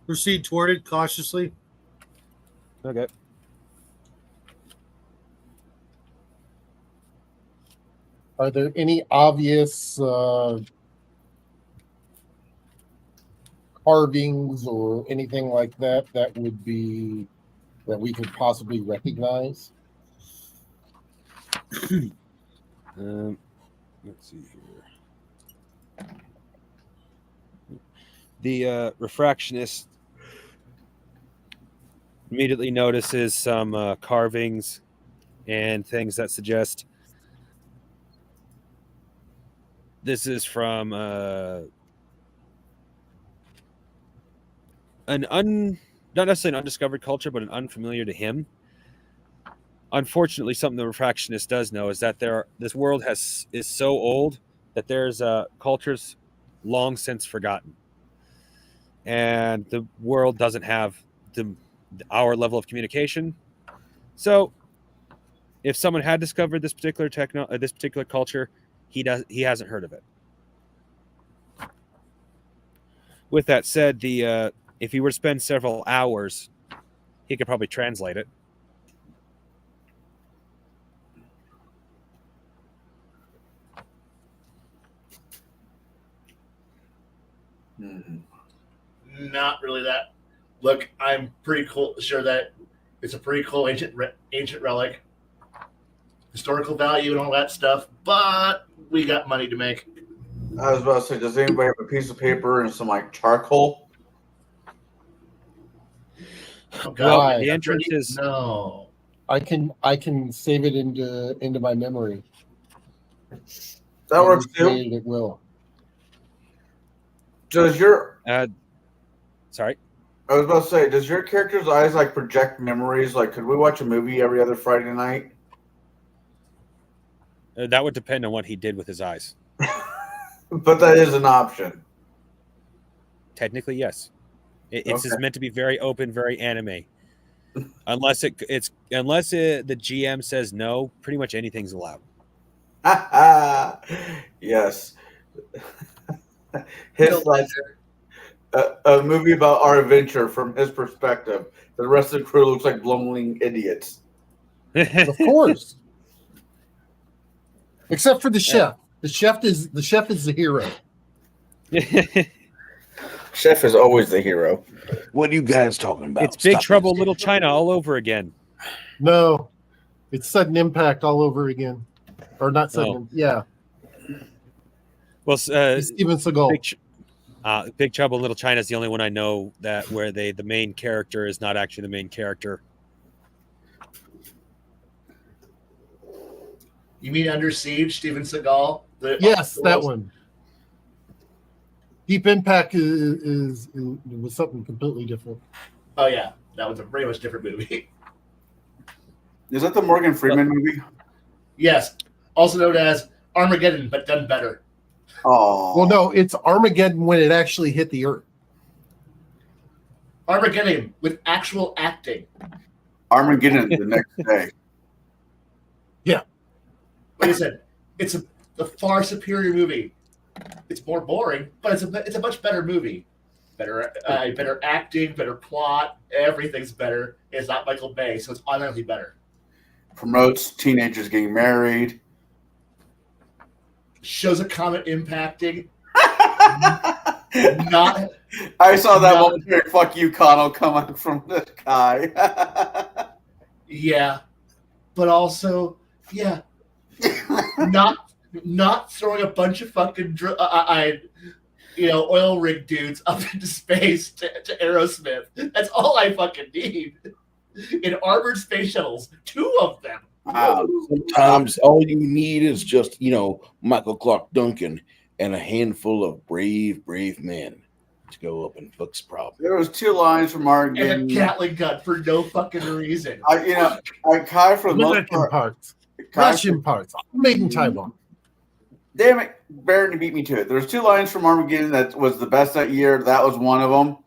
Proceed toward it cautiously. Okay. Are there any obvious carvings or anything like that that would be that we could possibly recognize? Let's see here. The refractionist immediately notices some carvings and things that suggest this is from not necessarily an undiscovered culture, but an unfamiliar to him. Unfortunately, something the refractionist does know is that this world is so old that there's cultures long since forgotten, and the world doesn't have our level of communication. So, if someone had discovered this particular culture, he hasn't heard of it. With that said, if he were to spend several hours, he could probably translate it. Not really that. Look, I'm pretty sure that it's a pretty cool ancient relic, historical value and all that stuff. But we got money to make. I was about to say, does anybody have a piece of paper and some like charcoal? Oh, Well, Why? the entrance is No. I can save it into my memory. That works too. Illustrated It will. Does your sorry. I was about to say, does your character's eyes like project memories? Like, could we watch a movie every other Friday night? That would depend on what he did with his eyes. But that is an option. Technically, yes. It's Okay. meant to be very open, very anime. Unless the GM says no, pretty much anything's allowed. Yes. His like a movie about our adventure from his perspective. The rest of the crew looks like blumbling idiots. Of course. Except for the chef. The chef is the hero. Chef is always the hero. What are you guys talking about? It's Big Stop Trouble this. Little China all over again. No, it's Sudden Impact all over again, or not Sudden. Oh. Yeah, Well, it's Steven Seagal. Big Trouble in Little China is the only one I know that where the main character is not actually the main character. You mean Under Siege, Steven Seagal? Yes, that one. Deep Impact was something completely different. Oh yeah, that was a very much different movie. Is that the Morgan Freeman movie? Yes, also known as Armageddon, but done better. Oh, Well, no, it's Armageddon when it actually hit the Earth. Armageddon with actual acting. Armageddon the next day. Like I said, it's the far superior movie. It's more boring, but it's a much better movie. Better acting, better plot, everything's better. It's not Michael Bay, so it's automatically better. Promotes teenagers getting married. Shows a comet impacting. Not. I saw that not, one. Fuck you, Connell, coming from the sky. Yeah, but also, yeah, not throwing a bunch of fucking oil rig dudes up into space to Aerosmith. That's all I fucking need. In armored space shuttles, 2 of them. Wow. Sometimes all you need is just, Michael Clark Duncan and a handful of brave men to go up and fix problems. There was 2 lines from Armageddon. And a Gatling gun for no fucking reason. Kai for the most American part. parts, Russian parts, made in Taiwan. Damn it, Baron beat me to it. There's 2 lines from Armageddon that was the best that year. That was one of them.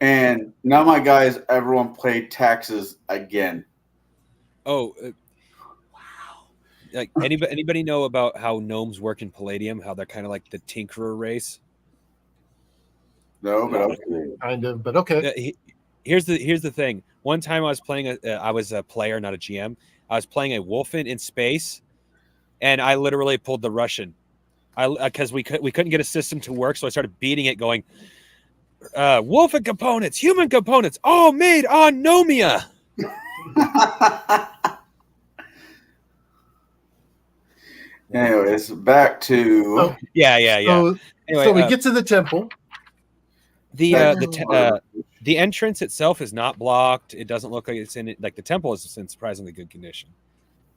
And none of my guys, everyone played taxes again. Oh, wow! Like anybody know about how gnomes work in Palladium? How they're kind of like the tinkerer race. No, but okay. Kind of, but okay. Here's the thing. One time I was playing I was a player, not a GM. I was playing a Wolfen in space, and I literally pulled the Russian. Because we couldn't get a system to work, so I started beating it, going, Wolfen components, human components, all made on Nomia. Anyways, back to Yeah. So, Anyway, so we get to the temple. The entrance itself is not blocked. It doesn't look like it's in it. Like the temple is in surprisingly good condition,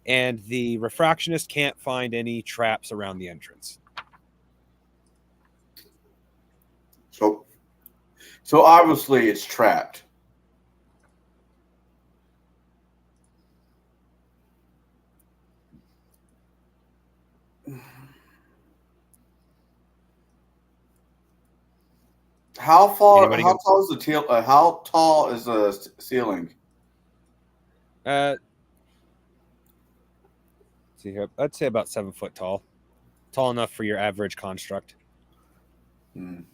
and the refractionist can't find any traps around the entrance. So obviously it's trapped. How tall is the ceiling? See here, I'd say about 7 foot tall. Tall enough for your average construct. So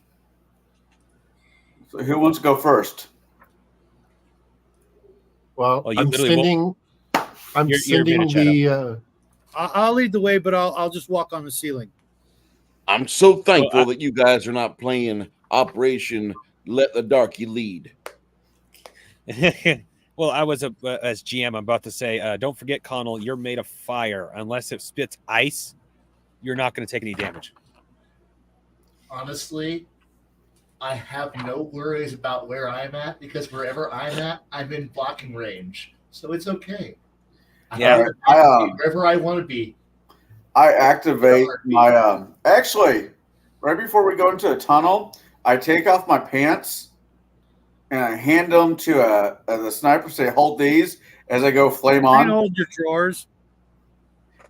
who wants to go first? Well, Oh, you I'm literally sending. I'm You're sending the. I'll lead the way, but I'll just walk on the ceiling. I'm so thankful that you guys are not playing Operation Let the Darky Lead. Well, I was as GM. I'm about to say, don't forget, Connell, you're made of fire. Unless it spits ice, you're not going to take any damage. Honestly, I have no worries about where I'm at because wherever I'm at, I'm in blocking range, so it's okay. Yeah. Wherever I want to be. I activate my actually right before we go into a tunnel, I take off my pants and I hand them to the sniper. Say, hold these as I go flame on. Hold your drawers.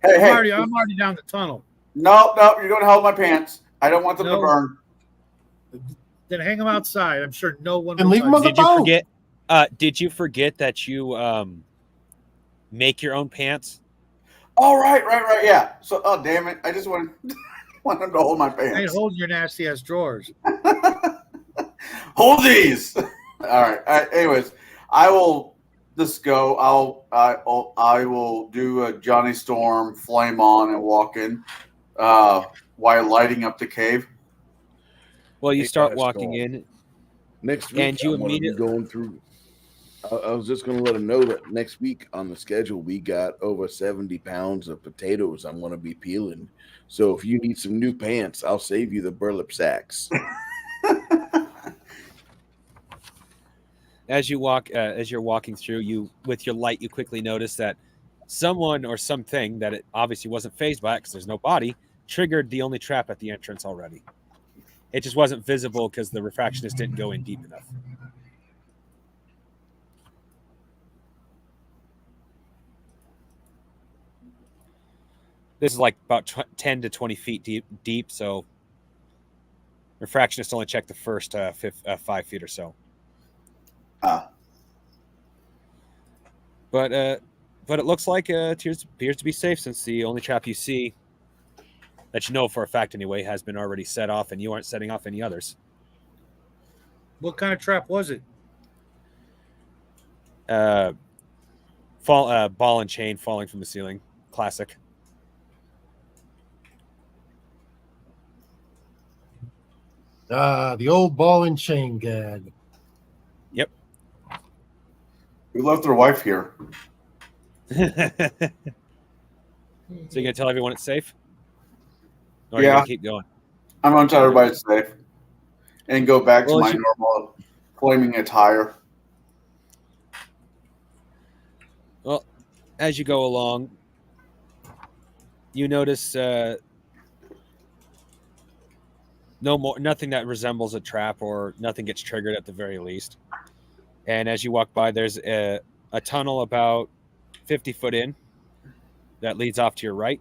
Hey, I'm already down the tunnel. No, you're going to hold my pants. I don't want them to burn. Then hang them outside. I'm sure no one. And leave them on the boat. Did you forget that you make your own pants? Oh, right, yeah. So, damn it, I just want them to hold my pants. Hey, hold your nasty ass drawers. Hold these. All right. Anyways, I will just go. I will do a Johnny Storm, flame on, and walk in while lighting up the cave. Well, you start walking in next week, and you immediately going through. I was just going to let them know that next week on the schedule we got over 70 pounds of potatoes I'm going to be peeling. So if you need some new pants, I'll save you the burlap sacks. As you're walking through, you with your light, you quickly notice that someone or something that it obviously wasn't phased by it because there's no body triggered the only trap at the entrance already. It just wasn't visible because the refractionist didn't go in deep enough. This is like about 10 to 20 feet deep, so refractionist only checked the first 5 feet or so. But it looks like it appears to be safe since the only trap you see that you know for a fact anyway has been already set off, and you aren't setting off any others. What kind of trap was it? Ball and chain falling from the ceiling. Classic. The old ball and chain gag. Yep. We left their wife here. So you're gonna tell everyone it's safe? Or are you Yeah. gonna keep going? I'm going to tell everybody it's safe and go back to Well, my normal flaming attire. Well, as you go along, you notice nothing that resembles a trap, or nothing gets triggered at the very least. And as you walk by, there's a tunnel about 50 foot in that leads off to your right.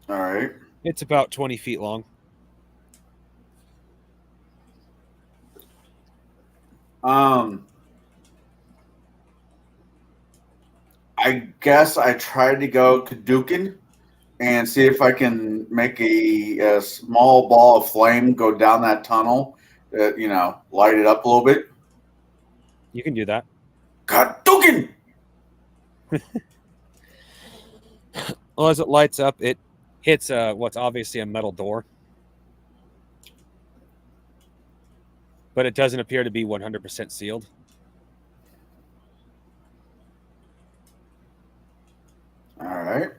All right. It's about 20 feet long. I guess I tried to go Kadukin and see if I can make a small ball of flame go down that tunnel. Light it up a little bit. You can do that. Kadukin! Well, as it lights up, it hits what's obviously a metal door. But it doesn't appear to be 100% sealed. All right.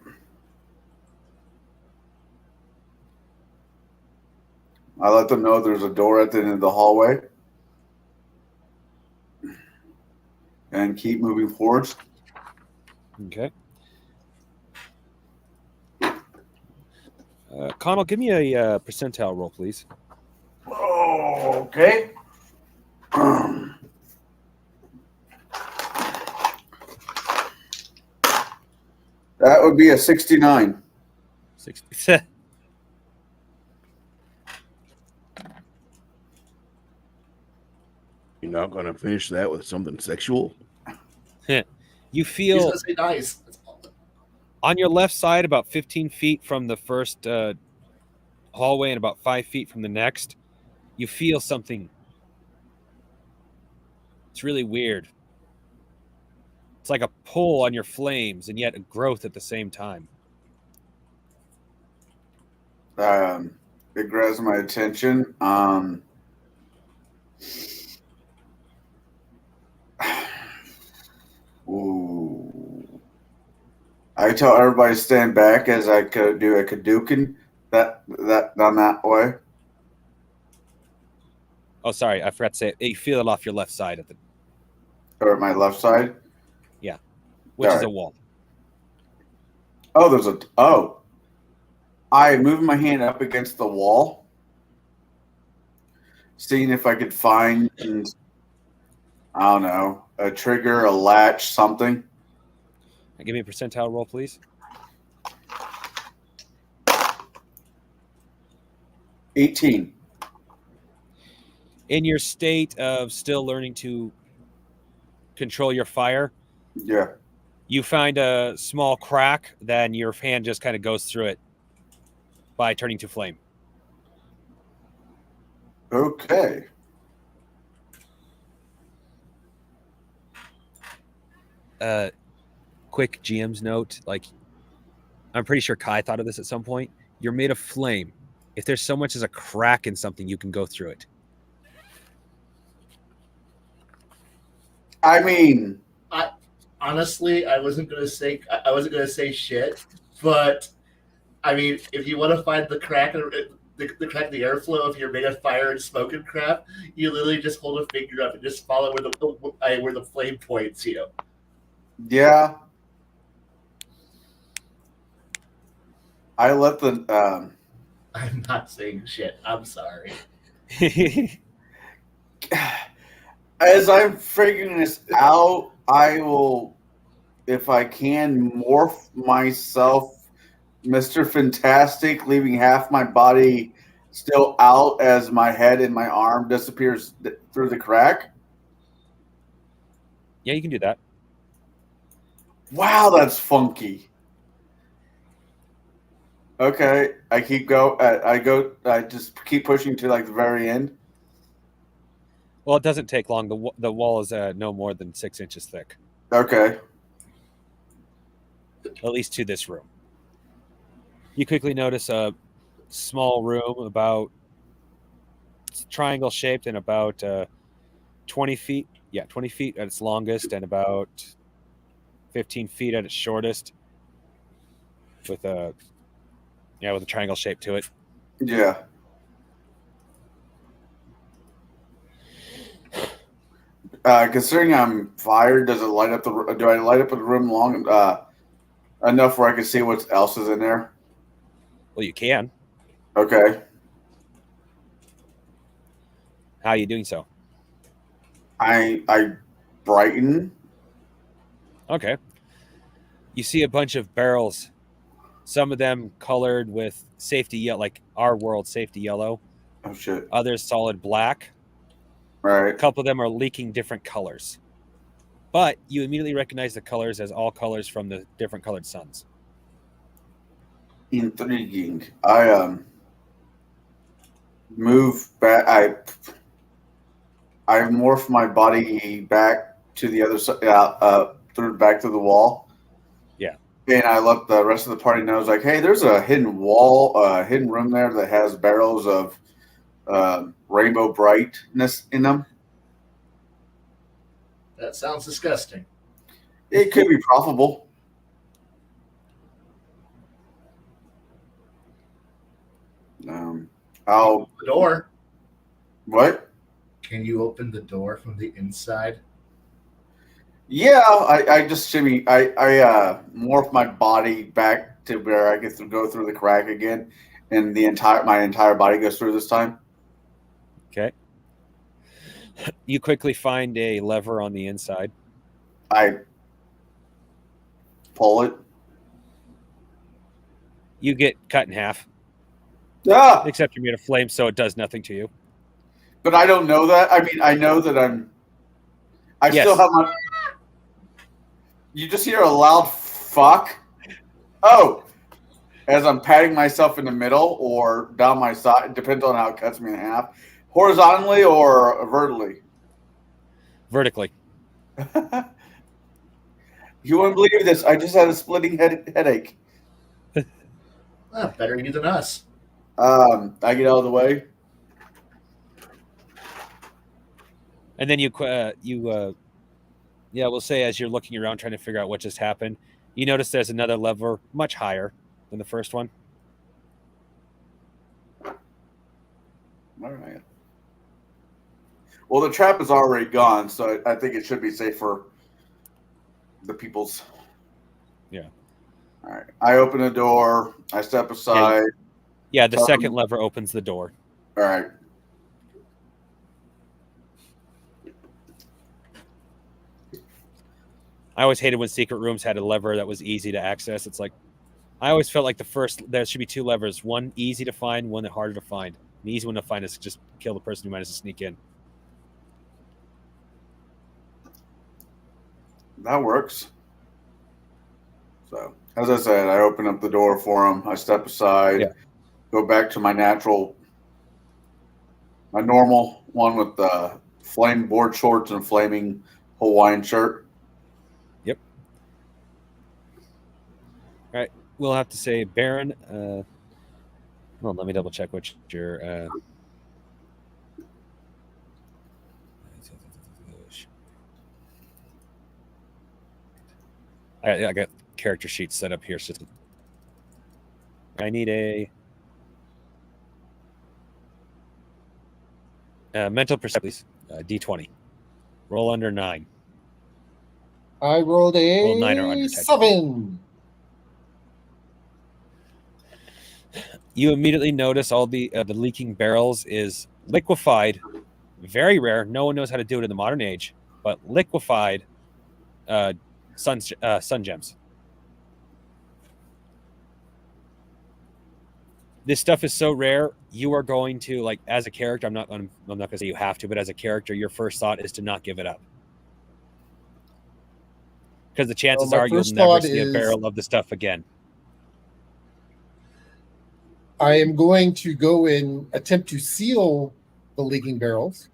I let them know there's a door at the end of the hallway. And keep moving forwards. Okay. Connell, give me a percentile roll, please. Oh, okay. That would be a 69. 60. You're not going to finish that with something sexual? You He's feel gonna say nice. That's all. on your left side, about 15 feet from the first hallway and about 5 feet from the next, you feel something. It's really weird. It's like a pull on your flames and yet a growth at the same time. It grabs my attention. Ooh. I tell everybody to stand back as I could do a Kadukin that down that way. Oh, sorry, I forgot to say it. You feel it off your left side of the, Or my left side. which is Alright. a wall. Oh, I moved my hand up against the wall, seeing if I could find, I don't know, a trigger, a latch, something. Give me a percentile roll, please. 18. In your state of still learning to control your fire, Yeah. you find a small crack, then your hand just kind of goes through it by turning to flame. Okay. Quick GM's note, like, I'm pretty sure Kai thought of this at some point. You're made of flame. If there's so much as a crack in something, you can go through it. I mean, Honestly, I wasn't gonna say shit, but I mean, if you want to find the crack the crack in the airflow, if you're made of fire and smoke and crap, you literally just hold a finger up and just follow where the flame points. yeah. I let the I'm not saying shit. I'm sorry. as I'm figuring this out, I will, if I can, morph myself, Mr. Fantastic, leaving half my body still out as my head and my arm disappears through the crack. Yeah, you can do that. Wow, that's funky. Okay, I keep go. I just keep pushing to like the very end. Well, it doesn't take long. The wall is no more than 6 inches thick, Okay. at least to this room. You quickly notice a small room about triangle shaped and about 20 feet. Yeah, 20 feet at its longest and about 15 feet at its shortest, with a triangle shape to it. Yeah. Considering I'm fired, does it light up the? Do I light up the room long enough where I can see what else is in there? Well, you can. Okay. How are you doing so? I brighten. Okay. You see a bunch of barrels, some of them colored with safety yellow, like our world safety yellow, Oh shit! others solid black. All A right. couple of them are leaking different colors. But you immediately recognize the colors as all colors from the different colored suns. Intriguing. I move back. I morph my body back to the other side, through back to the wall. Yeah. And I let the rest of the party know, like, hey, there's a hidden wall, hidden room there that has barrels of rainbow brightness in them. That sounds disgusting. It could be profitable. I'll The door. what? Can you open the door from the inside? Yeah, I just shimmy. I morph my body back to where I get to go through the crack again, and my entire body goes through this time. Okay. You quickly find a lever on the inside. I pull it. You get cut in half, Ah, except you're made of flame, so it does nothing to you. but I don't know that. I mean, I know that I Yes. still have my. You just hear a loud fuck. Oh, as I'm patting myself in the middle or down my side, depends on how it cuts me in half, horizontally or vertically. Vertically. You wouldn't believe this. I just had a splitting headache. Better you than us. I get out of the way. And then we'll say as you're looking around trying to figure out what just happened, you notice there's another lever much higher than the first one. All right. Well, the trap is already gone, so I think it should be safe for the people's. Yeah. All right. I open the door. I step aside. Yeah, the second lever opens the door. All right. I always hated when secret rooms had a lever that was easy to access. It's like, I always felt like there should be two levers, one easy to find, one harder to find. The easy one to find is just kill the person who manages to sneak in. That works. So, as I said, I open up the door for him. I step aside, go back to my normal one with the flame board shorts and flaming Hawaiian shirt. Yep. All right. We'll have to say Baron. Well, let me double check what your. I got character sheets set up here. So I need a mental perception, please. D20. Roll under 9. I rolled Roll 9 or a under. 7. You immediately notice all the leaking barrels is liquefied. Very rare. No one knows how to do it in the modern age, but liquefied sun gems. This stuff is so rare. You are going to, like, as a character, I'm not going to say you have to, but as a character, your first thought is to not give it up, because the chances are you'll never see a barrel of the stuff again. I am going to go and attempt to seal the leaking barrels.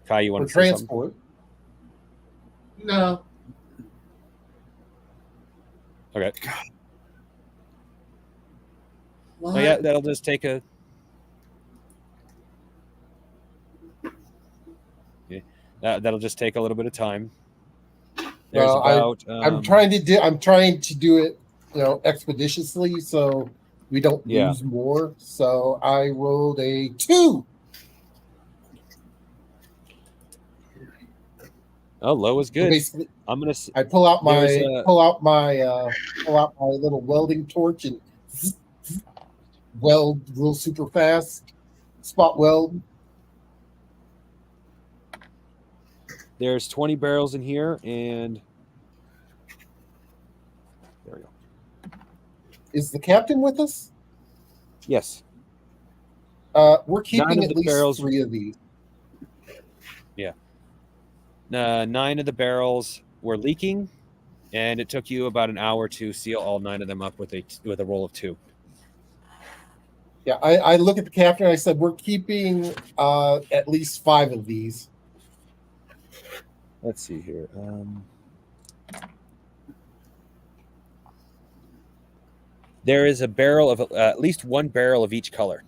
Kai, you For want to say something? transport. No. Okay. What? Oh yeah, that'll just take a. Okay. That'll just take a little bit of time. There's Well, about. I'm trying to do it, expeditiously, so we don't Yeah. lose more. So I rolled a 2. Oh, low is So good. basically, I'm gonna. I pull out There's my little welding torch and weld real super fast, spot weld. There's 20 barrels in here, and there we go. Is the captain with us? Yes. We're keeping Nine of at the least barrels- 3 of these. 9 of the barrels were leaking, and it took you about an hour to seal all 9 of them up with a roll of 2. Yeah, I look at the captain and I said, we're keeping at least 5 of these. Let's see here. There is a barrel of at least 1 barrel of each color.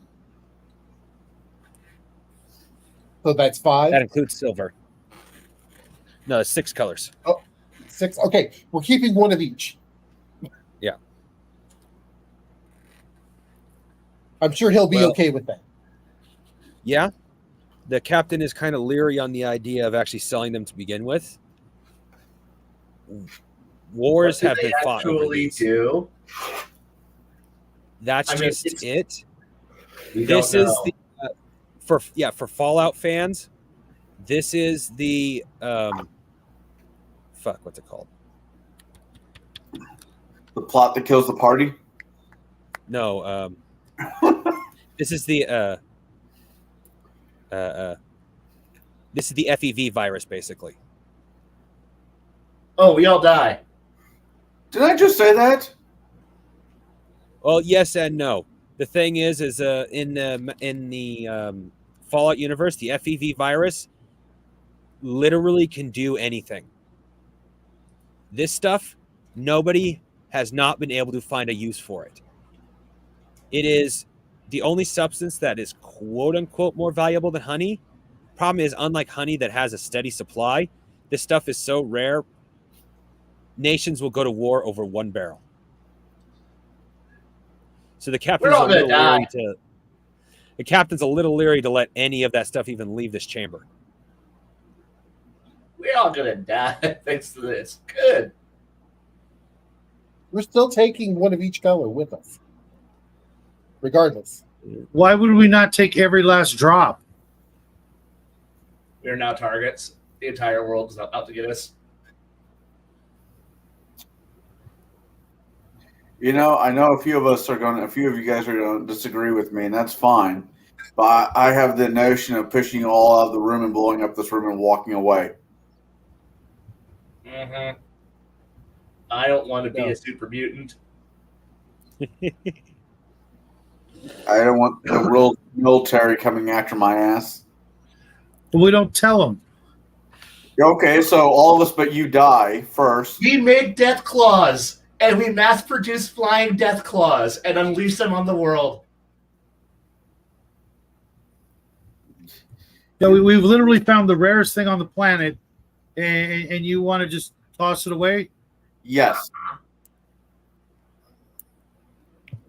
So that's 5. That includes silver. No, 6 colors. 6. Okay, we're keeping 1 of each. Yeah. I'm sure he'll be Well- okay with that. Yeah. The captain is kind of leery on the idea of actually selling them to begin with. Wars What do have they been fought over actually these. do? That's I mean, just it's- it. We This don't is know. the for Fallout fans. This is the what's it called? The plot that kills the party. No, this is the this is the FEV virus, basically. Oh, we all die. Did I just say that? Well, yes and no. The thing is in the Fallout universe, the FEV virus literally can do anything. This stuff, nobody has not been able to find a use for it. It is the only substance that is quote unquote more valuable than honey. Problem is, unlike honey that has a steady supply, this stuff is so rare, nations will go to war over 1 barrel. So the captain's all a gonna little leery die. to. The captain's a little leery to let any of that stuff even leave this chamber. We're all gonna die thanks to this. Good. We're still taking 1 of each color with us, regardless. Why would we not take every last drop? We are now targets. The entire world is out to get us. I know a few of you guys are going to disagree with me, and that's fine. But I have the notion of pushing you all out of the room and blowing up this room and walking away. Mm-hmm. I don't want to be No. a super mutant. I don't want the real military coming after my ass. But we don't tell them. Okay, so all of us but you die first. We made death claws, and we mass produce flying death claws and unleash them on the world. Yeah, we've literally found the rarest thing on the planet, and you want to just toss it away? Yes.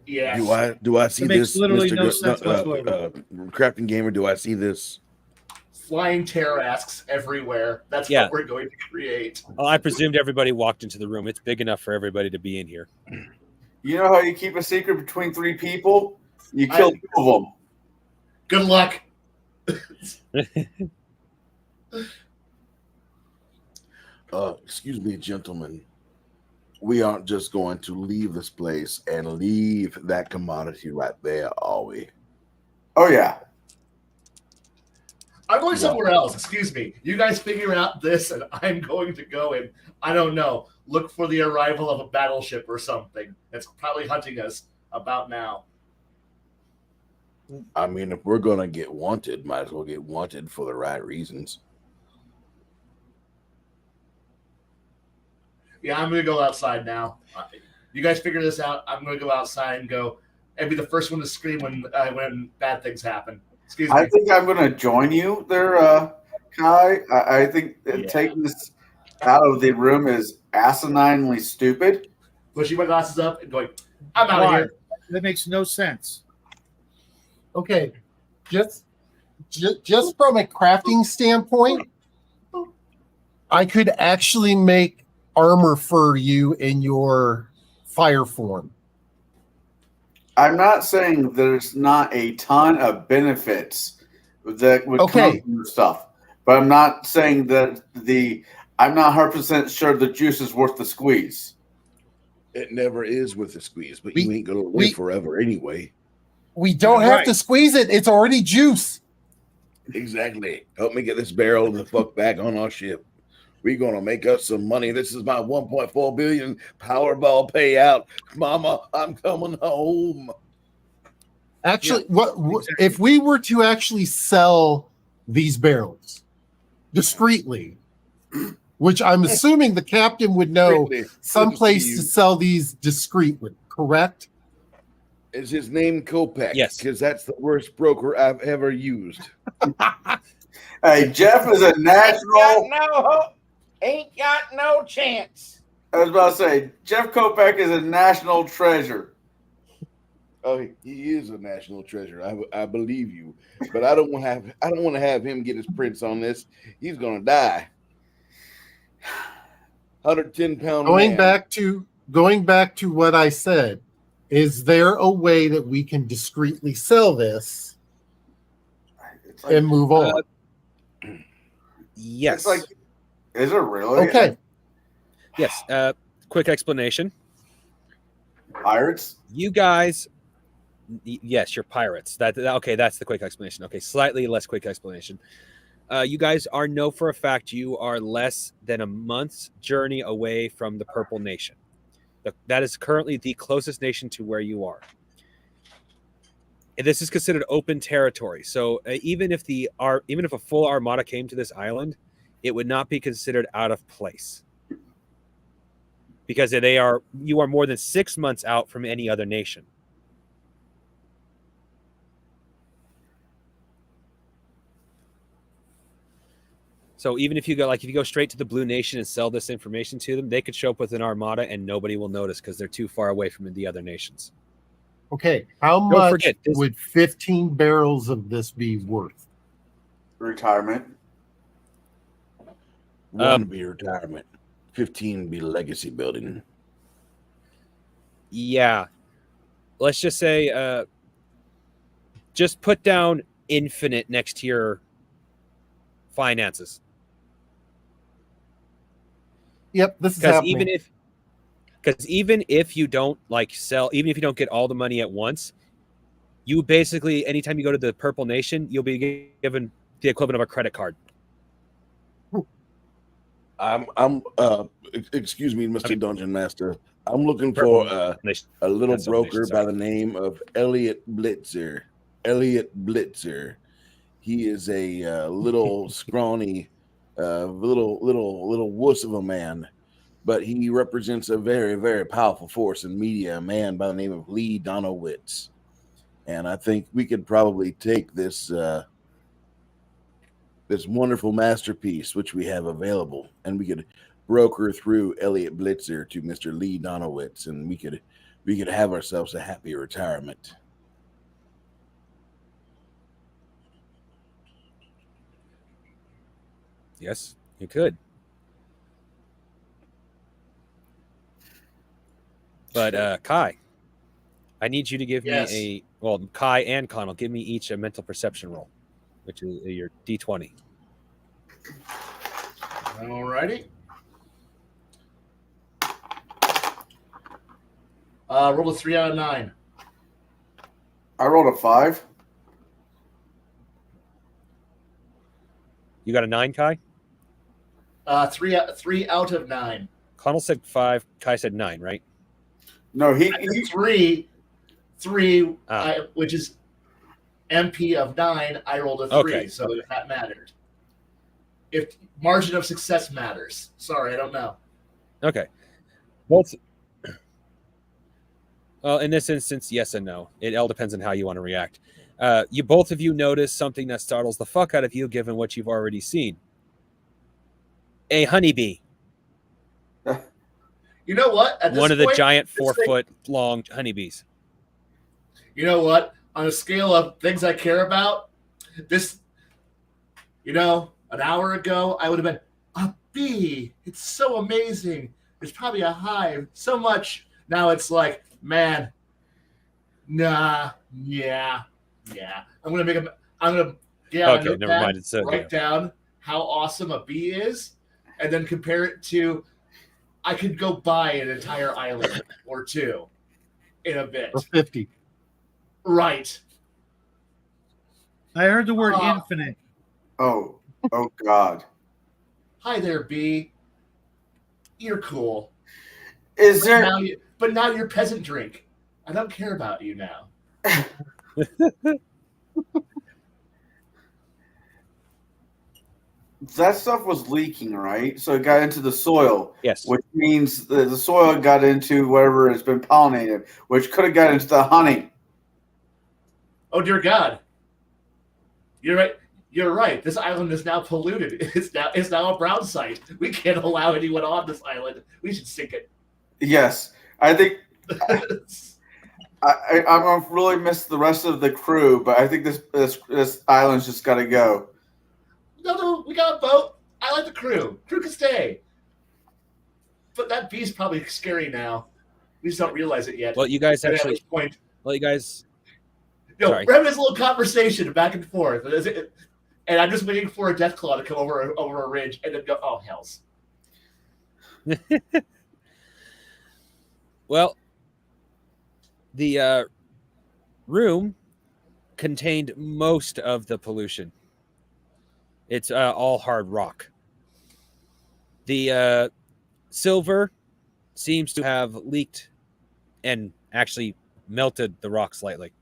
Yes. Do I see It makes this, literally Mr. no sense whatsoever. Crafting Gamer? Do I see this? Flying terrasks everywhere. That's Yeah. what we're going to create. Well, I presumed everybody walked into the room. It's big enough for everybody to be in here. You know how you keep a secret between 3 people? You kill 2 of them. Good luck. Excuse me, gentlemen. We aren't just going to leave this place and leave that commodity right there, are we? Oh, yeah. I'm going somewhere else. Excuse me. You guys figure out this, and I'm going to go and, I don't know, look for the arrival of a battleship or something that's probably hunting us about now. I mean, if we're going to get wanted, might as well get wanted for the right reasons. Yeah, I'm going to go outside now. You guys figure this out. I'm going to go outside and go and be the first one to scream when bad things happen. Excuse me. I think I'm going to join you there, Kai. I think taking this out of the room is asininely stupid. Pushing my glasses up and going, I'm out of Why? here. That makes no sense. Okay, just from a crafting standpoint, I could actually make armor for you in your fire form. I'm not saying there's not a ton of benefits that would come from the stuff, but I'm not saying that I'm not 100% sure the juice is worth the squeeze. It never is with the squeeze, but you ain't going to live forever anyway. We don't have to squeeze it. It's already juice. Exactly. Help me get this barrel the fuck back on our ship. We're going to make us some money. This is my 1.4 billion Powerball payout. Mama, I'm coming home. Actually, if we were to actually sell these barrels discreetly, which I'm assuming the captain would know someplace to sell these discreetly, correct? Is his name Kopech? Yes. Because that's the worst broker I've ever used. Hey, Jeff is a national. Ain't got no chance. I was about to say, Jeff Kopech is a national treasure. Oh, he is a national treasure. I believe you, but I don't want to have him get his prints on this. He's gonna die. 110-pound. Going back to what I said. Is there a way that we can discreetly sell this and move on? Yes. Is it really? Okay. Yes. Quick explanation. Pirates? You guys, yes, you're pirates. Okay, that's the quick explanation. Okay, slightly less quick explanation. You guys know for a fact you are less than a month's journey away from the Purple Nation. That is currently the closest nation to where you are. And this is considered open territory. So even if a full armada came to this island, it would not be considered out of place. Because you are more than 6 months out from any other nation. So even if you go straight to the Blue Nation and sell this information to them, they could show up with an armada and nobody will notice because they're too far away from the other nations. Okay, how much would 15 barrels of this be worth? Retirement. 1 be retirement. 15 be legacy building. Yeah. Let's just say just put down infinite next to your finances. Yep, this is happening. Because even if you don't sell, even if you don't get all the money at once, you basically, anytime you go to the Purple Nation, you'll be given the equivalent of a credit card. Excuse me, Mr. Dungeon Master. I'm looking for a little broker by the name of Elliot Blitzer. Elliot Blitzer. He is a little scrawny, little wuss of a man, but he represents a very, very powerful force in media, a man by the name of Lee Donowitz. And I think we could probably take this this wonderful masterpiece, which we have available, and we could broker through Elliot Blitzer to Mr. Lee Donowitz, and we could have ourselves a happy retirement. Yes, you could. But Kai, I need you to give me Kai and Connell, give me each a mental perception roll, which is your D20. Alrighty. Roll a 3 out of 9. I rolled a 5. You got a 9, Kai? 3 out of 9. Connell said 5. Kai said 9, right? No, he 3, Ah. which is MP of 9. I rolled a 3, Okay, so if that mattered. If margin of success matters. Sorry, I don't know. Okay. Both. Well, in this instance, yes and no. It all depends on how you want to react. Both of you notice something that startles the fuck out of you, given what you've already seen. A honeybee. You know what? At this One of the point, giant this thing- 4-foot-long honeybees. You know what? On a scale of things I care about, this, an hour ago, I would have been, a bee. It's so amazing. There's probably a hive. So much. Now it's like, man, nah, yeah. I'm going to Okay, never mind. It's write down how awesome a bee is, and then compare it to, I could go buy an entire island or two in a bit. Or 50. Right. I heard the word infinite. Oh God. Hi there, bee. You're cool. Is there? But now you're peasant drink. I don't care about you now. That stuff was leaking, right? So it got into the soil. Yes. Which means the soil got into whatever has been pollinated, which could have got into the honey. Oh dear God. You're right. You're right. This island is now polluted. It's now a brown site. We can't allow anyone on this island. We should sink it. Yes, I think I'm gonna really miss the rest of the crew, but I think this island's just got to go. No, we got a boat. I like the crew. Crew can stay. But that bee's probably scary now. We just don't realize it yet. Well, you guys And at actually. this point, Well, you guys. we're Sorry. having this little conversation back and forth, and I'm just waiting for a deathclaw to come over a ridge and then go, oh hells. Well, the room contained most of the pollution. It's all hard rock. The silver seems to have leaked and actually melted the rock slightly.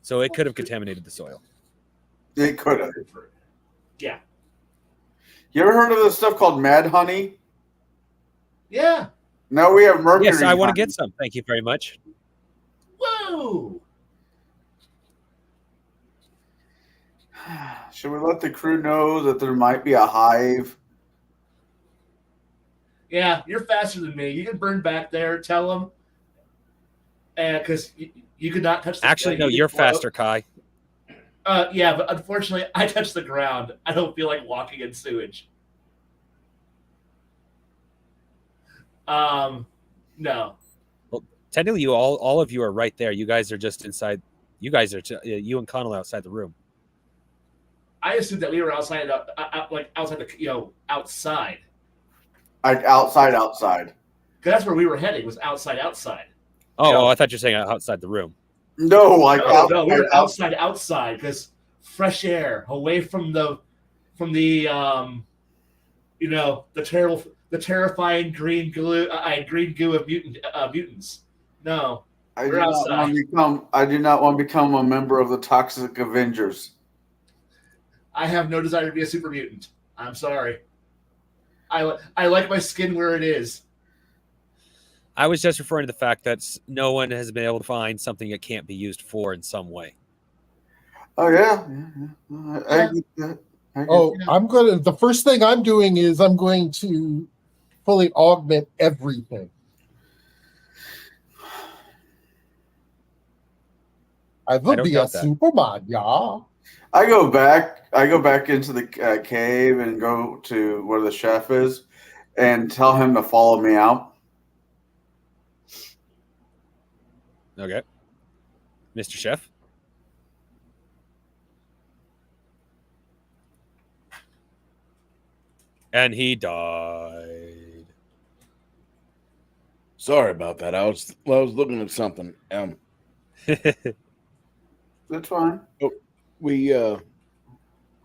So it could have contaminated the soil. It could have. Yeah. You ever heard of this stuff called mad honey? Yeah. Now we have mercury. Yes, I want to honey. get some. Thank you very much. Woo! Should we let the crew know that there might be a hive? Yeah, you're faster than me. You can burn back there. Tell them. Because you could not touch the Actually, no, you you're can float. faster, Kai. Yeah, but unfortunately, I touch the ground. I don't feel like walking in sewage. No. Technically, you all of you are right there. You guys are just inside. You guys are you and Connell outside the room. I assumed that we were outside, outside the outside. Outside. Because that's where we were heading. Was outside. Oh, I thought you were saying outside the room. No, like No, we were outside because fresh air away from the terrifying green goo of mutants. No, I we're do not outside. want to become a member of the Toxic Avengers. I have no desire to be a super mutant. I'm sorry. I like my skin where it is. I was just referring to the fact that no one has been able to find something it can't be used for in some way. Oh yeah. I get that. The first thing I'm doing is I'm going to fully augment everything. I will don't be a doubt that. Superman, yeah. I go back into the cave and go to where the chef is and tell him to follow me out. Okay. Mr. Chef? And he died. Sorry about that. I was looking at something. That's fine.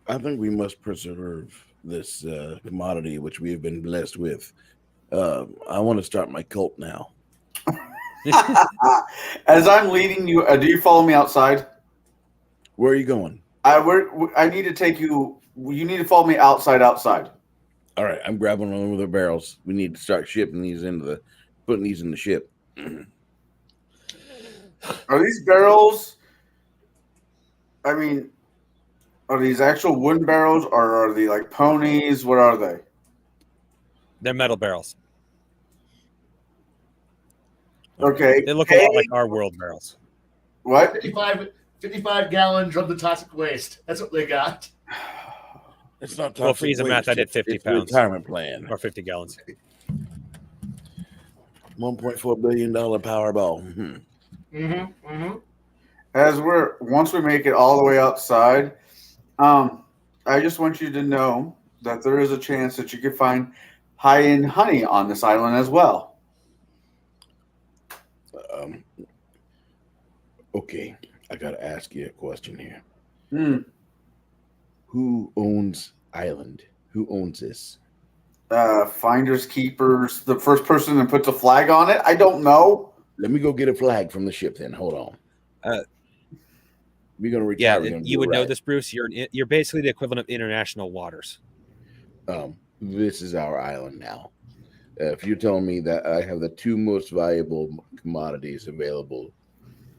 I I think we must preserve this commodity which we have been blessed with. I want to start my cult now. As I'm leading you, do you follow me outside? Where are you going? I need to take you. You need to follow me outside. All right, I'm grabbing one of the barrels. We need to start shipping these putting these in the ship. Are these barrels? I mean, are these actual wooden barrels, or are they like ponies? What are they? They're metal barrels. Okay. They look a lot like our world barrels. What? 55-gallon drum the toxic waste. That's what they got. It's not Well, for ease of math, I did 50 it's pounds. Retirement plan. Or 50 gallons. $1.4 billion Powerball. Once we make it all the way outside, I just want you to know that there is a chance that you could find high-end honey on this island as well. Okay, I gotta ask you a question here. Who owns Island? Who owns this? Finders, keepers, the first person that puts a flag on it. I don't know. Let me go get a flag from the ship. Then hold on. We're gonna retire. Yeah, you would know this, Bruce. You're basically the equivalent of international waters. This is our island now. If you're telling me that I have the two most valuable commodities available,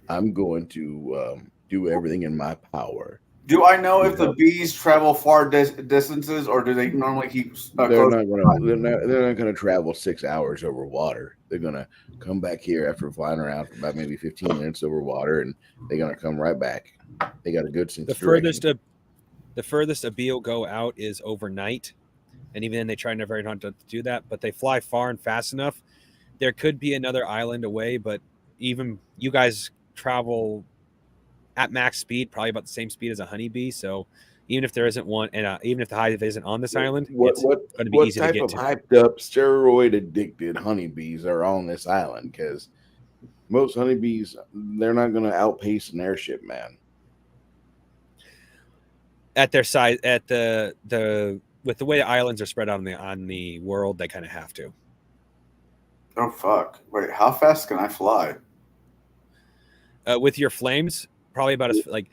I'm going to do everything in my power. Do I know if the bees travel far distances, or do they normally keep? They're not going to travel 6 hours over water. They're going to come back here after flying around for about maybe 15 minutes over water, and they're going to come right back. They got a good sense of direction. The furthest a bee will go out is overnight, and even then they try very hard to do that. But they fly far and fast enough. There could be another island away, but even you guys travel at max speed, probably about the same speed as a honeybee. So even if there isn't one, and even if the hive isn't on this island, it's going to be easy to get to. What type of hyped up, steroid addicted honeybees are on this island? Because most honeybees, they're not going to outpace an airship, man. At their size, at the with the way the islands are spread out on the world, they kind of have to. Oh fuck! Wait, how fast can I fly? With your flames, probably about as like.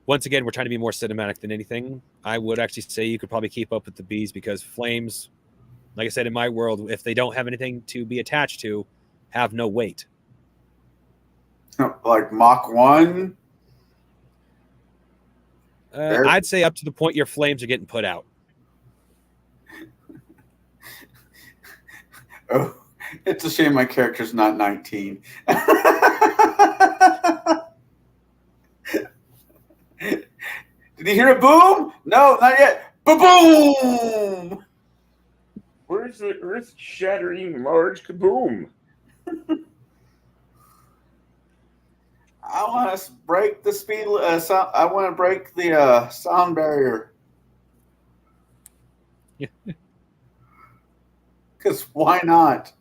Once again, we're trying to be more cinematic than anything. I would actually say you could probably keep up with the bees because flames, like I said, in my world, if they don't have anything to be attached to, have no weight. Like Mach 1? I'd say up to the point your flames are getting put out. Oh, it's a shame my character's not 19. Did you hear a boom? No, not yet. Ba-boom! Where's the earth-shattering large kaboom? I want to break the speed. Sound, I want to break the sound barrier. Because why not?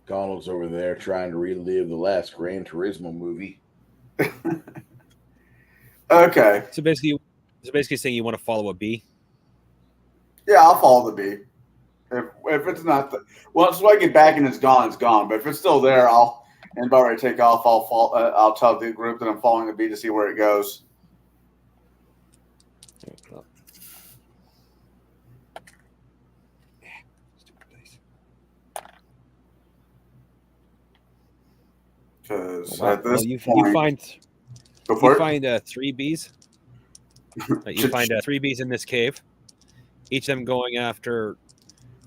Donald's over there trying to relive the last Gran Turismo movie. Okay. So basically saying you want to follow a bee? Yeah, I'll follow the bee. If it's not once I get back and it's gone, it's gone. But if it's still there, and about ready to take off, I'll tell the group that I'm following the bee to see where it goes. Because at this point, you find 3 bees. You find 3 bees in this cave. Each of them going after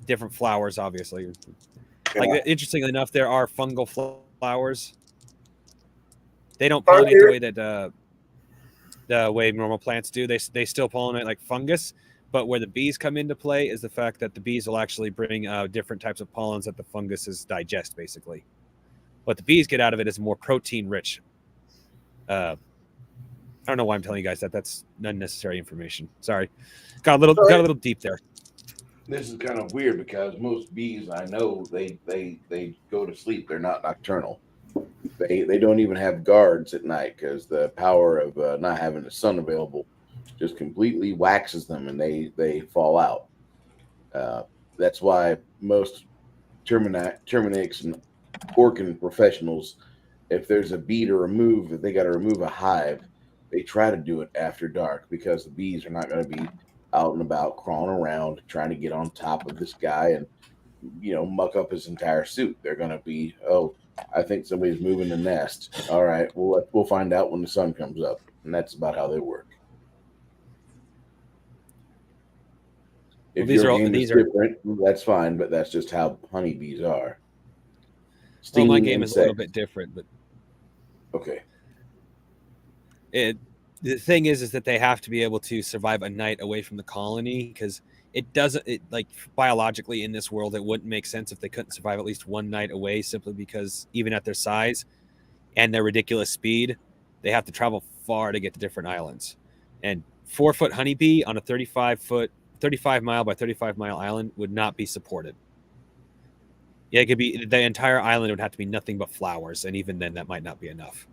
different flowers, obviously. Yeah. Like interestingly enough, there are fungal flowers. They don't pollinate the way that the way normal plants do. They still pollinate like fungus, but where the bees come into play is the fact that the bees will actually bring different types of pollens that the funguses digest, basically. What the bees get out of it is more protein-rich. I don't know why I'm telling you guys that. That's unnecessary information. Sorry, got a little deep there. This is kind of weird because most bees I know they go to sleep. They're not nocturnal. They don't even have guards at night because the power of not having the sun available just completely waxes them, and they fall out. That's why most Terminix and Orkin professionals, if there's a bee to remove, if they got to remove a hive, they try to do it after dark because the bees are not going to be out and about crawling around trying to get on top of this guy and muck up his entire suit. They're going to be, oh, I think somebody's moving the nest. All right, we'll find out when the sun comes up, and that's about how they work. If These your are game is different, that's fine, but that's just how honeybees are. Well, my game is a little bit different, but okay. The thing is that they have to be able to survive a night away from the colony, because like biologically in this world, it wouldn't make sense if they couldn't survive at least one night away, simply because even at their size and their ridiculous speed, they have to travel far to get to different islands. And 4-foot honeybee on a 35 mile by 35 mile island would not be supported. Yeah, it could be the entire island would have to be nothing but flowers, and even then that might not be enough.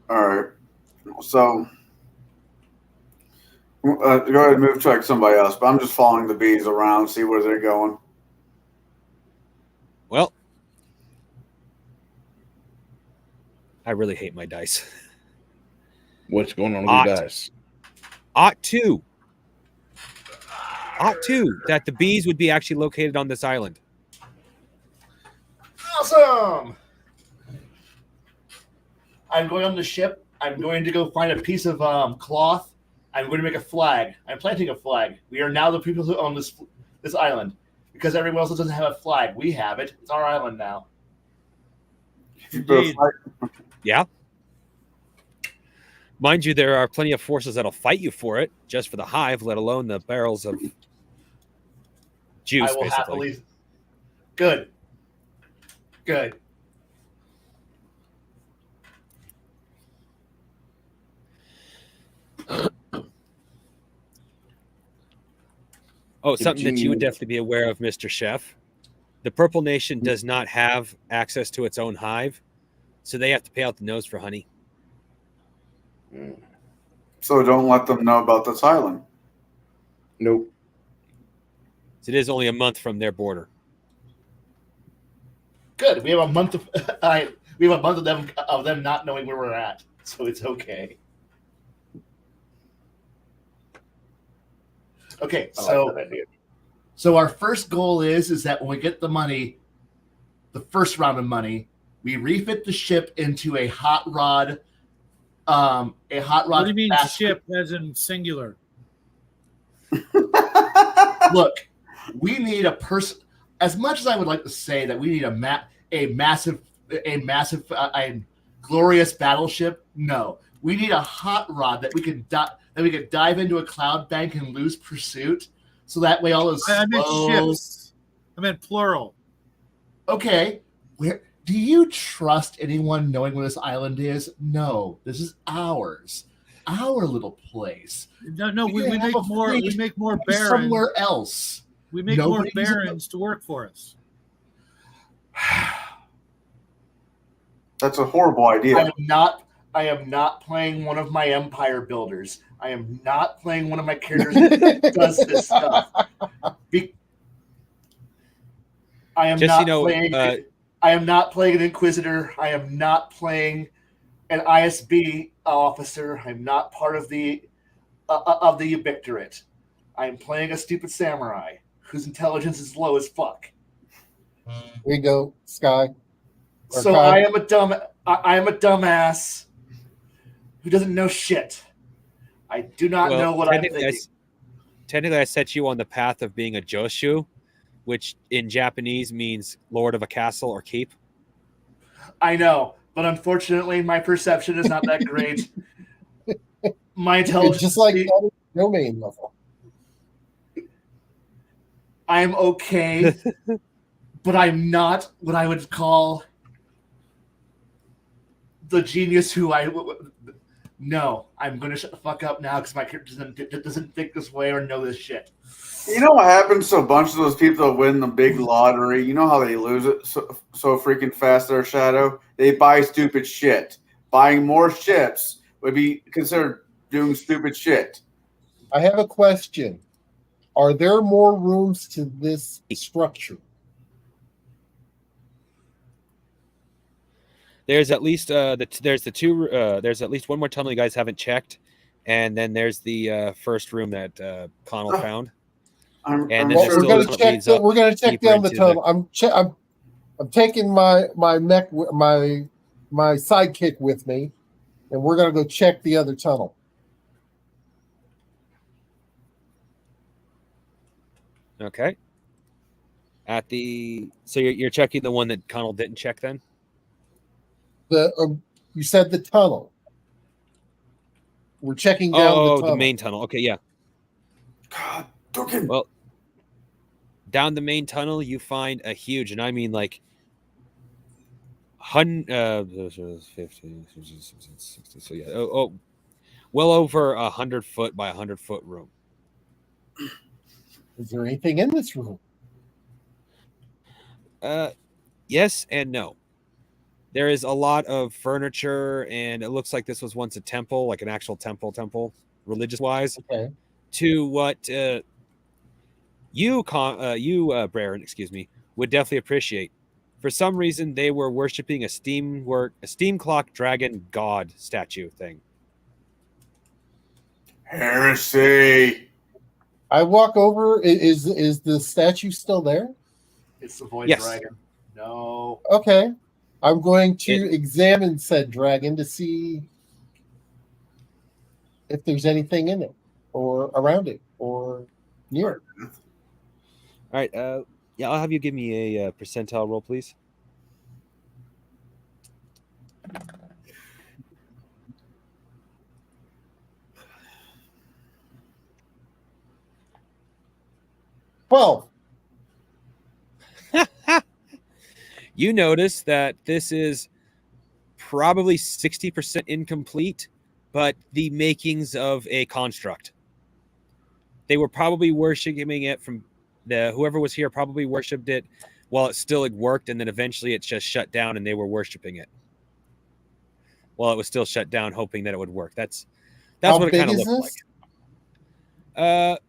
All right. So go ahead and move to somebody else, but I'm just following the bees around, see where they're going. Well, I really hate my dice. What's going on with your dice? Ought to that the bees would be actually located on this island. Awesome! I'm going on the ship. I'm going to go find a piece of cloth. I'm going to make a flag. I'm planting a flag. We are now the people who own this island, because everyone else doesn't have a flag. We have it. It's our island now. Yeah. Mind you, there are plenty of forces that'll fight you for it, just for the hive, let alone the barrels of juice, I will basically. happily. Good. Oh, something that you would definitely be aware of, Mr. Chef. The Purple Nation does not have access to its own hive, so they have to pay out the nose for honey. So don't let them know about this island. Nope. It is only a month from their border. Good. We have a month of them not knowing where we're at, so it's okay. Okay, so our first goal is that when we get the money, the first round of money, we refit the ship into a hot rod. What do you mean ship as in singular? Look, we need a person. As much as I would like to say that we need a massive, glorious battleship, no, we need a hot rod that we could dive into a cloud bank and lose pursuit, so that way all those. I meant ships. I meant plural. Okay, where do you trust anyone knowing where this island is? No, this is ours, our little place. No, we make more. We make more barons somewhere else. We make more barons to work for us. That's a horrible idea. I am not playing one of my empire builders. I am not playing one of my characters that does this stuff. I am not playing an Inquisitor. I am not playing an ISB officer. I'm not part of the Ubictorate. I am playing a stupid samurai whose intelligence is low as fuck. Here you go, Sky. So Kai. I am a dumbass who doesn't know shit. I do not know what I'm thinking. Technically, I set you on the path of being a Joshu, which in Japanese means lord of a castle or keep. I know, but unfortunately, my perception is not that great. My intelligence, just like domain level. I'm okay, but I'm not what I would call the genius who I. No, I'm going to shut the fuck up now because my character doesn't think this way or know this shit. You know what happens to a bunch of those people that win the big lottery? You know how they lose it so freaking fast, their shadow? They buy stupid shit. buying more ships would be considered doing stupid shit. I have a question. Are there more rooms to this structure? There's at least there's at least one more tunnel you guys haven't checked, and then there's the first room that Connell found. I'm And sure there's We're still going a to tunnel check. leads up We're going to check deeper down the into tunnel. I'm taking my sidekick with me, and we're going to go check the other tunnel. Okay. So you're checking the one that Connell didn't check then? You said the tunnel. We're checking down the tunnel. The main tunnel. Okay, yeah. God, Durkin. Well, down the main tunnel, you find a huge, and I mean like 50, 60, so yeah. Well over 100-foot by 100-foot room. Is there anything in this room? Yes and no. There is a lot of furniture, and it looks like this was once a temple, like an actual temple, religious-wise. Okay. To what you, Braren, excuse me, would definitely appreciate. For some reason, they were worshiping a steam clock dragon god statue thing. Heresy. I walk over. Is the statue still there? It's the void Yes. dragon. No. Okay. I'm going to examine said dragon to see if there's anything in it, or around it, or near it. All right. Yeah, I'll have you give me a percentile roll, please. Well, You notice that this is probably 60% incomplete, but the makings of a construct. They were probably worshiping it from whoever was here probably worshipped it while it still had worked, and then eventually it just shut down and they were worshiping it while it was still shut down, hoping that it would work. That's how what it big kind of is looked this? like.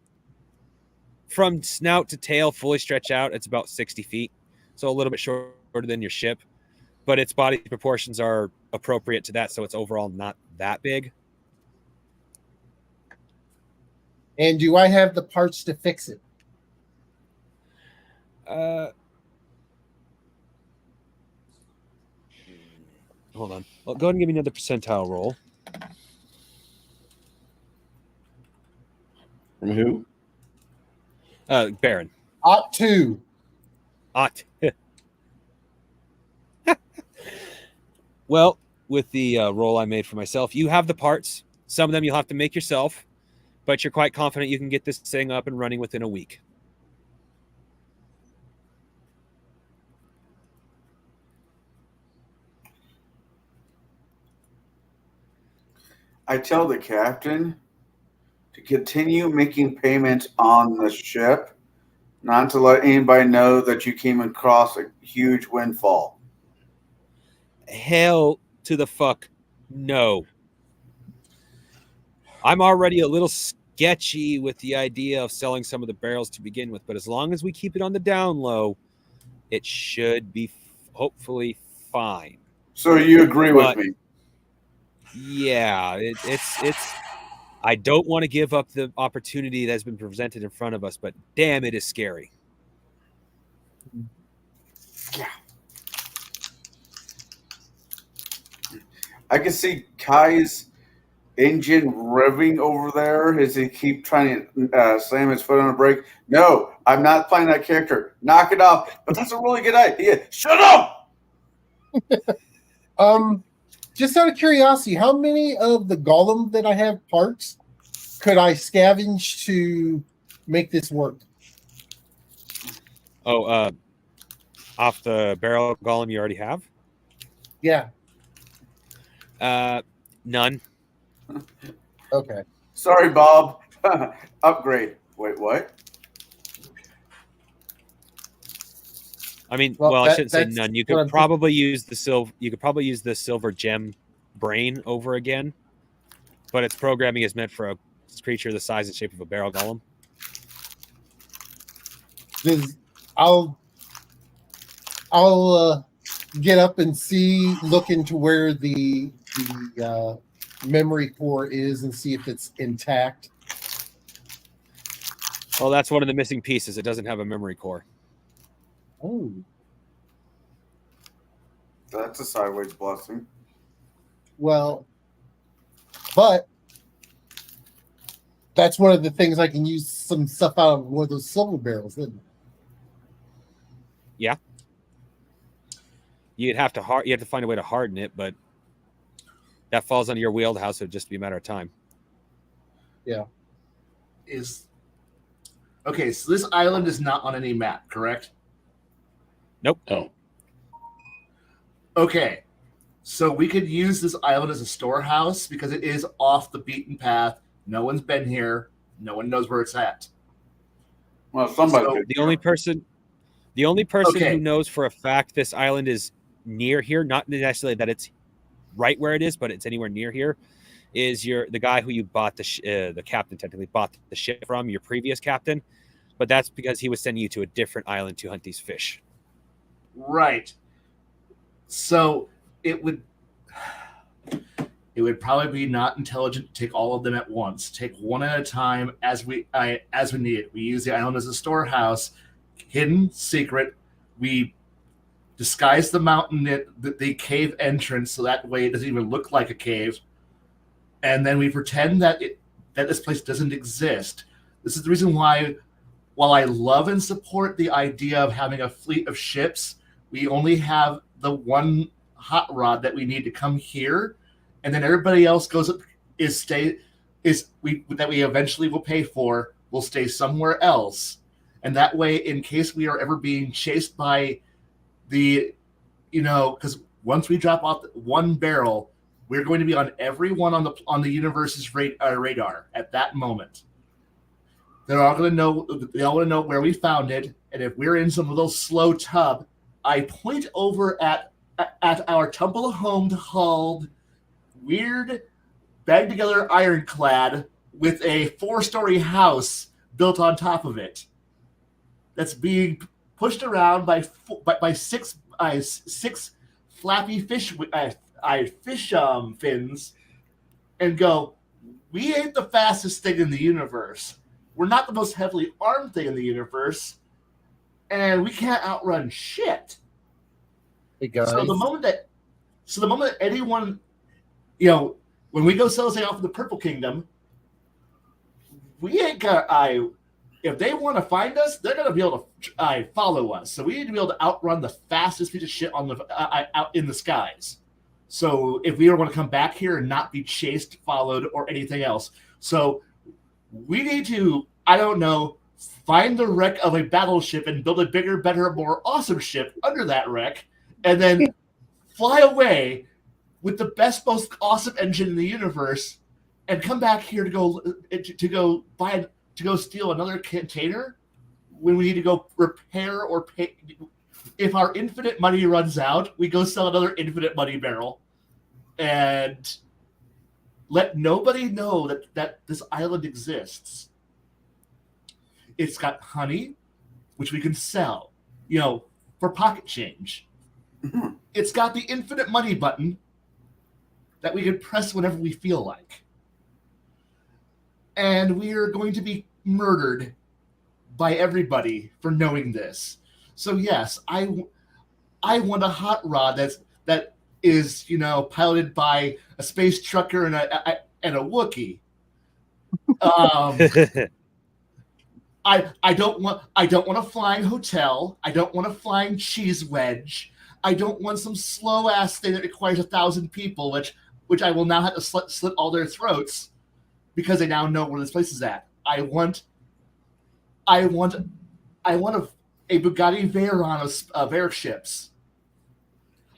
From snout to tail, fully stretched out, it's about 60 feet, so a little bit shorter than your ship, but its body proportions are appropriate to that, so it's overall not that big. And do I have the parts to fix it? Hold on. Well, go ahead and give me another percentile roll. From who? Baron. Ought to. Well, with the roll I made for myself, you have the parts. Some of them you'll have to make yourself, but you're quite confident you can get this thing up and running within a week. I tell the captain to continue making payments on the ship, not to let anybody know that you came across a huge windfall. Hell to the fuck no. I'm already a little sketchy with the idea of selling some of the barrels to begin with, but as long as we keep it on the down low, it should be hopefully fine. So you agree with me? Yeah, it's. I don't want to give up the opportunity that's been presented in front of us, but damn, it is scary. Yeah. I can see Kai's engine revving over there as he keep trying to slam his foot on the brake. No, I'm not playing that character. Knock it off. But that's a really good idea. Shut up! Just out of curiosity, how many of the golem that I have parts could I scavenge to make this work? Oh, off the barrel golem you already have? Yeah. None. Okay. Sorry, Bob. Upgrade. Wait, what? I mean, Well, I shouldn't say that's none. You what could I'm probably use the silver. You could probably use the silver gem brain over again, but its programming is meant for a creature the size and shape of a barrel golem. I'll get up and look into where the memory core is and see if it's intact. Well, that's one of the missing pieces. It doesn't have a memory core. Oh, That's a sideways blessing. well, but that's one of the things I can use some stuff out of one of those silver barrels, isn't it? Yeah. You have to find a way to harden it, but that falls under your wheelhouse. So it'd just be a matter of time. Okay, so this island is not on any map, correct? Nope. No. Okay, so we could use this island as a storehouse because it is off the beaten path. No one's been here. No one knows where it's at. Well, somebody So- could. The only person Okay. who knows for a fact this island is near here, not necessarily that it's right where it is, but it's anywhere near here, is the guy who you bought the captain technically bought the ship from, your previous captain, but that's because he was sending you to a different island to hunt these fish. Right. So it would probably be not intelligent to take all of them at once. Take one at a time as we need it. We use the island as a storehouse, hidden, secret. We disguise the mountain, the cave entrance, so that way it doesn't even look like a cave. And then we pretend that this place doesn't exist. This is the reason why, while I love and support the idea of having a fleet of ships, we only have the one hot rod that we need to come here, and then everybody else that we eventually will pay for will stay somewhere else. And that way, in case we are ever being chased by because once we drop off one barrel, we're going to be on every one on the universe's radar at that moment. They're all going to know. They all want to know where we found it, and if we're in some little slow tub, I point over at our tumble-homed, hulled, weird, bag-together ironclad with a 4-story house built on top of it. That's being pushed around by six flappy fish fins, and go, we ain't the fastest thing in the universe. We're not the most heavily armed thing in the universe, and we can't outrun shit. Hey guys. So the moment that anyone, when we go sell something off in the Purple Kingdom, we ain't gonna. If they want to find us, they're gonna be able to follow us. So we need to be able to outrun the fastest piece of shit on out in the skies. So if we want to come back here and not be chased, followed, or anything else, so we need to, I don't know, find the wreck of a battleship and build a bigger, better, more awesome ship under that wreck, and then fly away with the best, most awesome engine in the universe, and come back here to go steal another container when we need to go repair or pay. If our infinite money runs out, we go sell another infinite money barrel and let nobody know that this island exists. It's got honey, which we can sell, for pocket change. It's got the infinite money button that we can press whenever we feel like. And we are going to be murdered by everybody for knowing this. So yes, I want a hot rod that is piloted by a space trucker and a Wookiee. I don't want a flying hotel. I don't want a flying cheese wedge. I don't want some slow ass thing that requires 1,000 people, which I will now have to slit all their throats because they now know where this place is at. I want a Bugatti Veyron of airships.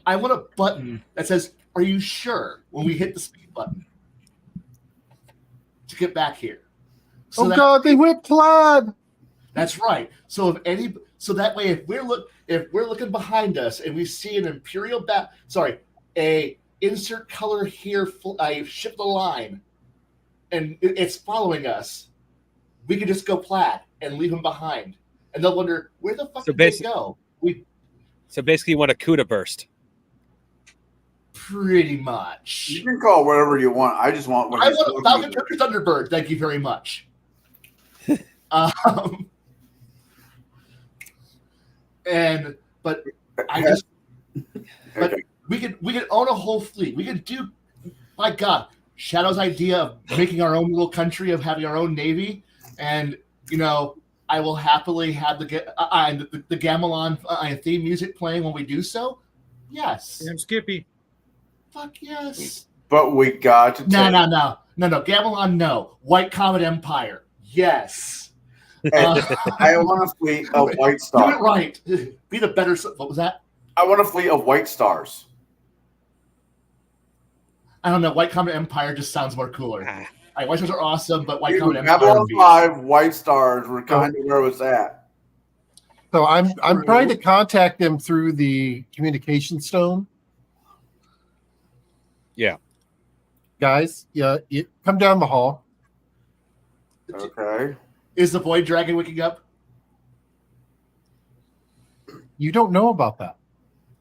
I want a button that says, "Are you sure?" when we hit the speed button to get back here. So God, they went plaid. That's right. So that way, if we're looking behind us and we see an Imperial a insert color here, ship the line, and it's following us, we could just go plaid and leave them behind. And they'll wonder, where the fuck did they go? So basically, you want a CUDA burst. Pretty much. You can call it whatever you want. I just want. I want a Falcon Turkey Thunderbird. Thank you very much. But we could own a whole fleet. We could do, my God, Shadow's idea of making our own little country, of having our own navy, and I will happily have the Gamelon theme music playing when we do so. Yes. Damn Skippy. Fuck yes. But we got to No. Gamelon, no. White Comet Empire. Yes. I want a fleet of white stars. Do it right. Be the better. What was that? I want a fleet of white stars. I don't know. White Comet Empire just sounds more cooler. White stars are awesome, but White Dude, Comet Empire. Babylon 5 white stars were kind of where it was at. So I'm trying to contact them through the communication stone. Yeah. Guys, you come down the hall. Okay. Is the Void Dragon waking up? You don't know about that.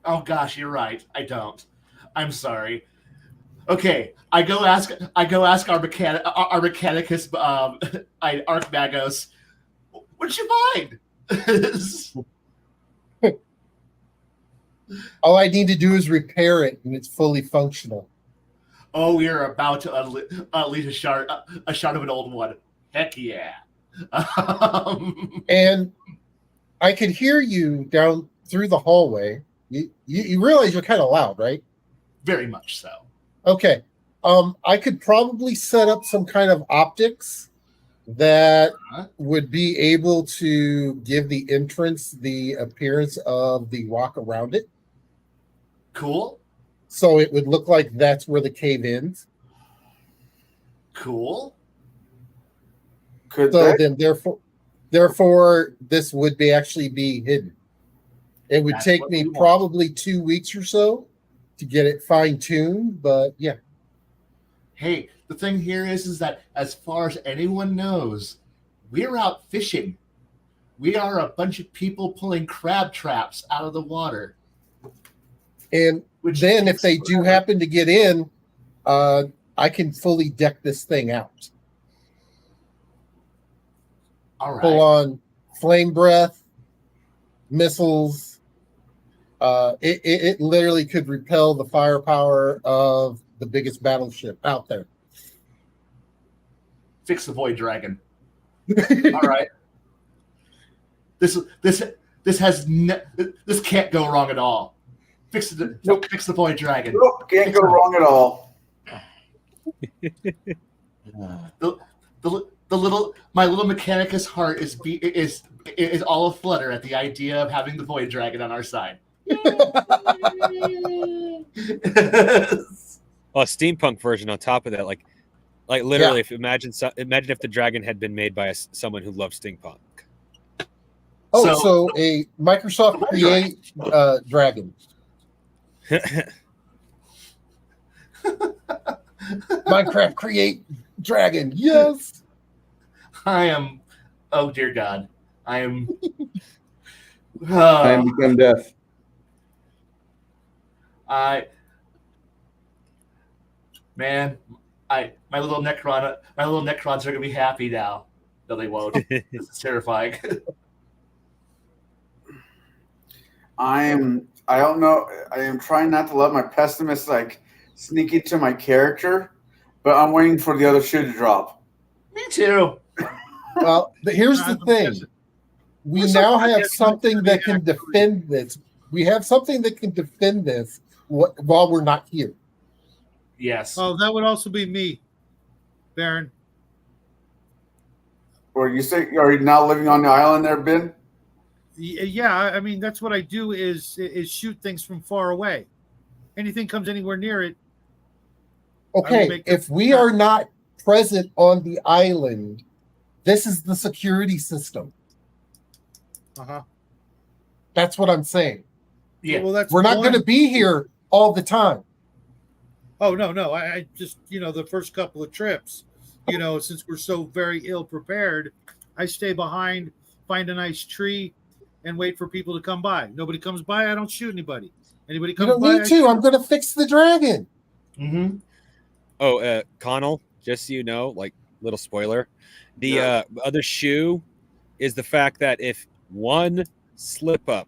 Oh gosh, you're right. I don't. I'm sorry. Okay, I go ask our Mechanicus Archmagos. What did you find? All I need to do is repair it, and it's fully functional. Oh, we are about to unleash a shard of an old one. Heck yeah! And I could hear you down through the hallway. You realize you're kind of loud, right? Very much so. Okay. I could probably set up some kind of optics that would be able to give the entrance the appearance of the walk around it. Cool. So it would look like that's where the cave ends. Cool. Then therefore this would actually be hidden. It would take me probably 2 weeks or so to get it fine-tuned, but yeah. Hey, the thing here is that as far as anyone knows, we're out fishing. We are a bunch of people pulling crab traps out of the water. And then if they do happen to get in, I can fully deck this thing out. All right. Full on flame breath, missiles. It literally could repel the firepower of the biggest battleship out there. Fix the Void Dragon. All right. This can't go wrong at all. Fix the Void Dragon. Nope, can't go wrong at all. My little Mechanicus heart is all aflutter at the idea of having the Void Dragon on our side. A steampunk version on top of that, like literally. If imagine if the dragon had been made by someone who loved steampunk. So a Microsoft Create dragon. Minecraft Create dragon. Yes. I am. Oh dear God. I am. I am become death. My little Necrons are gonna be happy now. No, they won't. This is terrifying. I don't know. I am trying not to let my pessimist sneak into my character, but I'm waiting for the other shoe to drop. Me too. Well, here's the thing. We now have something that can defend this. We have something that can defend this while we're not here. Yes. Oh, that would also be me, Baron. Or you say, are you now living on the island there, Ben? Yeah, I mean that's what I do is shoot things from far away. Anything comes anywhere near it. Okay, if we are not present on the island, this is the security system. That's what I'm saying. Yeah. Well, we're not going to be here all the time. Oh no! I just the first couple of trips, since we're so very ill prepared, I stay behind, find a nice tree, and wait for people to come by. Nobody comes by, I don't shoot anybody. Anybody You comes don't by, need to. I'm going to fix the dragon. Mm-hmm. Oh, Connell, just so you know, like little spoiler, the other shoe is the fact that if one slip up,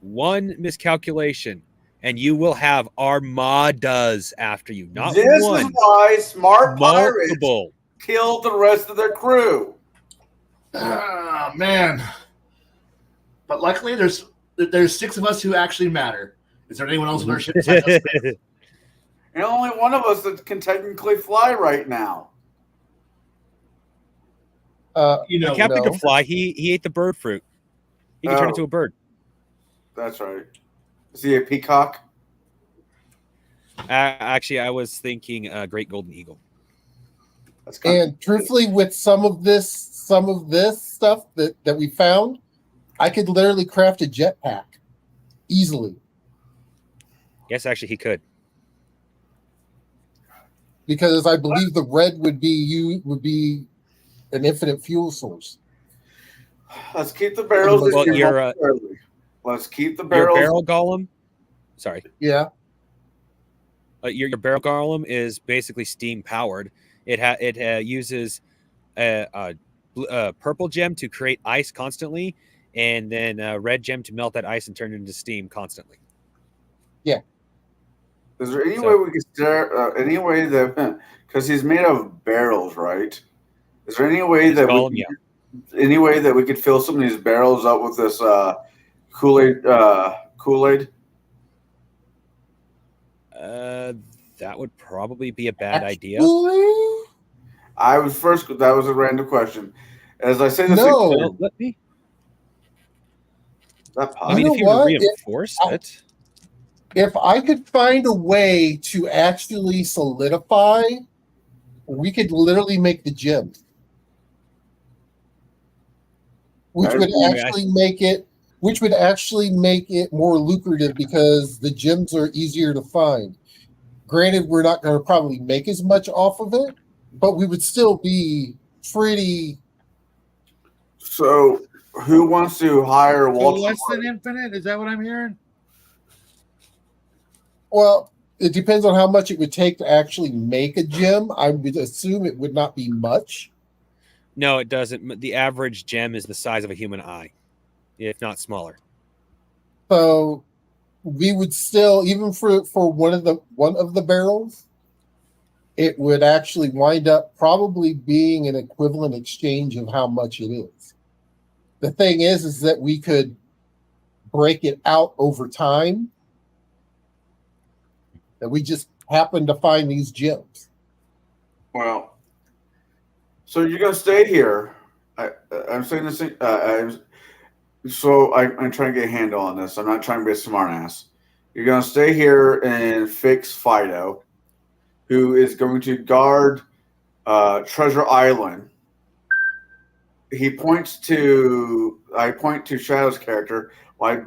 one miscalculation, and you will have armadas after you, not This one, is why smart pirates multiple. killed the rest of their crew. Ah, man. But luckily, there's 6 of us who actually matter. Is there anyone else on our ship besides us? And only one of us that can technically fly right now. The captain no. could fly. He ate the bird fruit. He can turn into a bird. That's right. Is he a peacock? Actually, I was thinking great golden eagle. That's kind And truthfully, with some of this stuff that we found, I could literally craft a jetpack easily Yes, actually, he could. because I believe the red would be an infinite fuel source. Let's keep the barrels. Well, in here your momentarily. Let's keep the your barrels. barrel golem. Sorry, Yeah. your barrel golem is basically steam powered. It uses a purple gem to create ice constantly, and then a red gem to melt that ice and turn it into steam constantly. Is there any So- way we could start? Any way that because he's made of barrels, right? Is there any way His that golem, we any way that we could fill some of these barrels up with this Kool-Aid? Kool-Aid. That would probably be a bad idea. I was first. That was a random question. As I say this, No. again, Well, let me. that I pop. mean, know if you what? reinforce it, If I could find a way to actually solidify, we could literally make the gym. Which would actually make it more lucrative because the gems are easier to find. Granted, we're not going to probably make as much off of it, but we would still be pretty. So, who wants to hire So Walter? less than infinite? Is that what I'm hearing? Well, it depends on how much it would take to actually make a gem. I would assume it would not be much. no, it doesn't. The average gem is the size of a human eye, if not smaller. So we would still, even for one of the barrels, it would actually wind up probably being an equivalent exchange of how much it is. The thing is that we could break it out over time. That we just happen to find these gems. Well, so you're gonna stay here. I'm saying this. I'm trying to get a handle on this. I'm not trying to be a smartass. You're gonna stay here and fix Fido, who is going to guard Treasure Island. I point to Shadow's character. While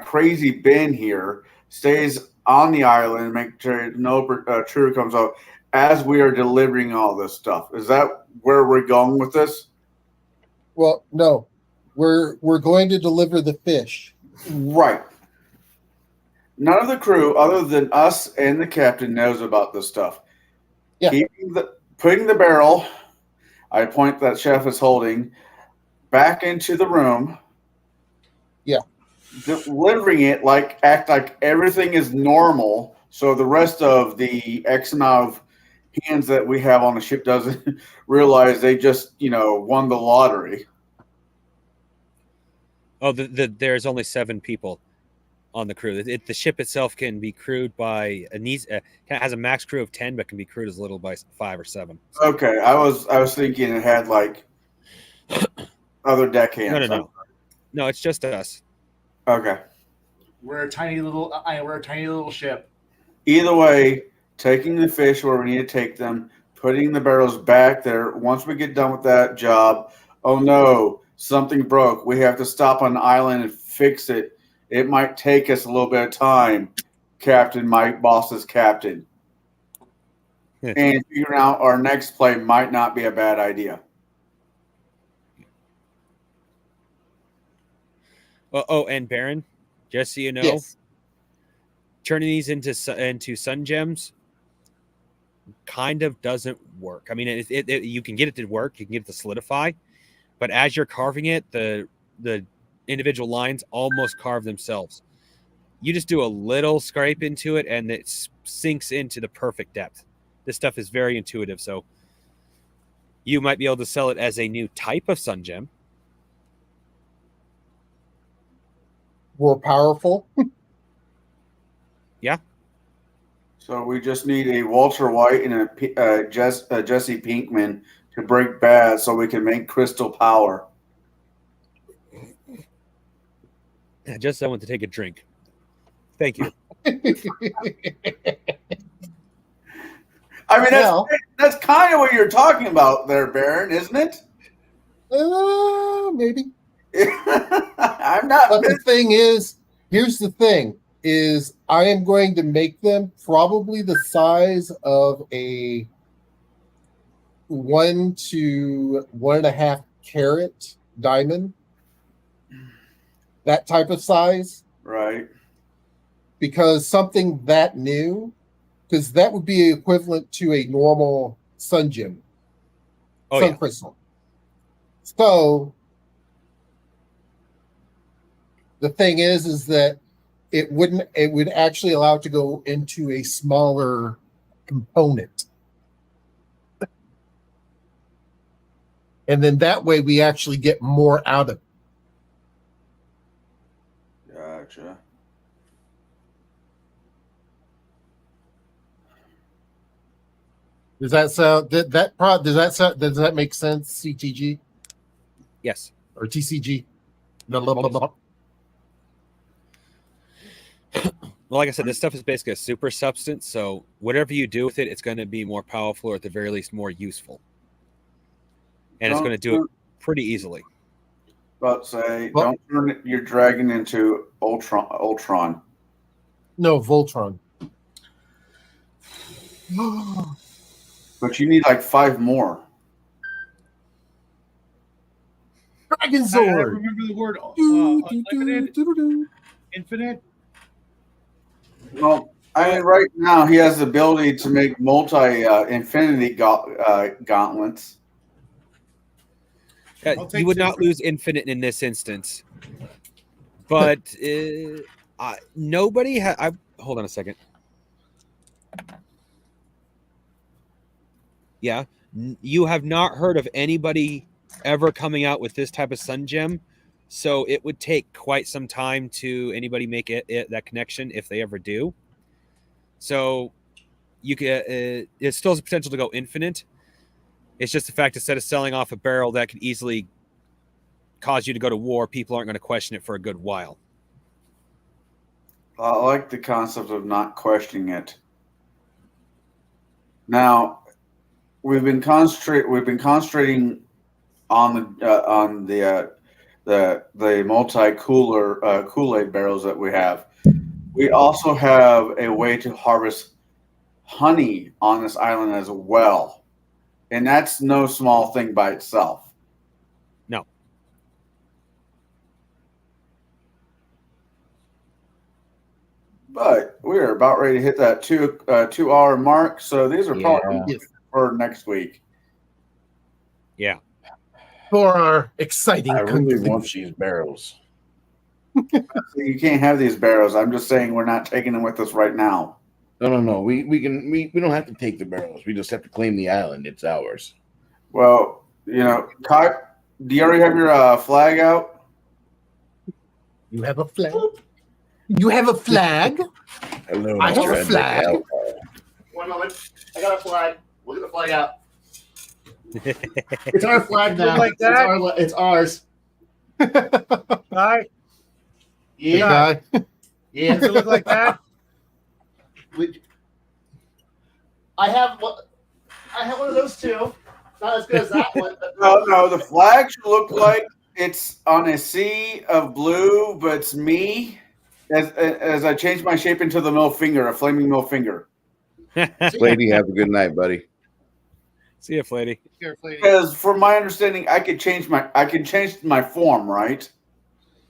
Crazy Ben here stays on the island and make sure no intruder comes out as we are delivering all this stuff. Is that where we're going with this? Well, no, we're going to deliver the fish. Right. None of the crew, other than us and the captain, knows about this stuff. Yeah. Putting the barrel, I point that chef is holding, back into the room. Yeah. Delivering it act like everything is normal, so the rest of the X amount of hands that we have on the ship doesn't realize they just won the lottery. Oh, there's only 7 people on the crew. The ship itself can be crewed by has a max crew of 10, but can be crewed as little by 5 or 7. Okay, I was thinking it had other deckhands. No, it's just us. Okay. We're a tiny little ship. Either way, taking the fish where we need to take them, putting the barrels back there. Once we get done with that job, oh no, something broke. We have to stop on the island and fix it. It might take us a little bit of time, Captain, my boss's captain. and figuring out our next play might not be a bad idea. And Baron, just so you know, Yes. turning these into sun gems kind of doesn't work. I mean, you can get it to work, you can get it to solidify, but as you're carving it, the individual lines almost carve themselves. You just do a little scrape into it, and it sinks into the perfect depth. This stuff is very intuitive, so you might be able to sell it as a new type of sun gem. More powerful. Yeah. So we just need a Walter White and a Jesse Pinkman to break bad so we can make crystal power. Just I want to take a drink. Thank you. I mean, that's kind of what you're talking about there, Baron, isn't it? Maybe. I'm not. But the thing is, here's the thing: is I am going to make them probably the size of a 1 to 1.5 carat diamond. That type of size, Right. because something that new, because that would be equivalent to a normal sun gem, sun crystal. So the thing is that it would actually allow it to go into a smaller component. And then that way we actually get more out of it. Gotcha. Does that make sense, CTG? Yes. Or TCG? Blah, blah, blah, blah. Well, like I said, this stuff is basically a super substance, so whatever you do with it, it's going to be more powerful, or at the very least more useful. And it's going to do it pretty easily. But don't turn your dragon into Ultron. No, Voltron. But you need like 5 more. Dragon I Sword. remember the word unlimited, infinite. Well, I mean, right now he has the ability to make infinity gauntlets. You would not lose infinite in this instance, but nobody had. Hold on a second. Yeah, you have not heard of anybody ever coming out with this type of sun gem, so it would take quite some time to anybody make that connection if they ever do. So you can. It still has the potential to go infinite. It's just the fact instead of selling off a barrel that could easily cause you to go to war, people aren't going to question it for a good while. I like the concept of not questioning it. Now, we've been concentrating on the multi Kool-Aid barrels that we have. We also have a way to harvest honey on this island as well. And that's no small thing by itself. No. But we're about ready to hit that 2 hour mark. So these are probably for next week. Yeah. For our exciting I really want these barrels. You can't have these barrels. I'm just saying we're not taking them with us right now. No. We don't have to take the barrels. We just have to claim the island. It's ours. Well, Kai, do you already have your flag out? You have a flag? You have a flag? Hello, I have a flag. One moment. I got a flag. We'll get the flag out. It's our flag now. Like that? It's ours. Right? Yeah. Yeah. Does it look like that? I have one of those too. Not as good as that one. No. The flag should look like it's on a sea of blue, but it's me as I change my shape into the middle finger, a flaming middle finger. Lady, have a good night, buddy. See ya, Flatty. Because from my understanding, I can change my form, right?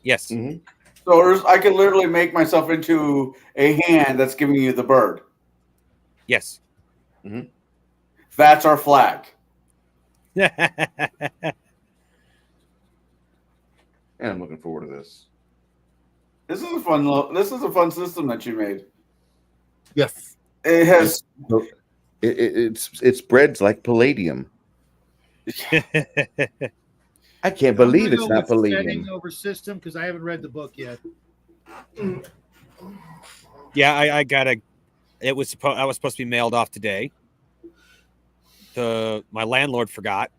Yes. Mm-hmm. So I can literally make myself into a hand that's giving you the bird. Yes. That's our flag. And I'm looking forward to this. This is a fun system that you made. Yes. It has. It spreads like palladium. I can't believe it's not palladium. Setting over system because I haven't read the book yet. Yeah, I got a. I was supposed to be mailed off today. My landlord forgot.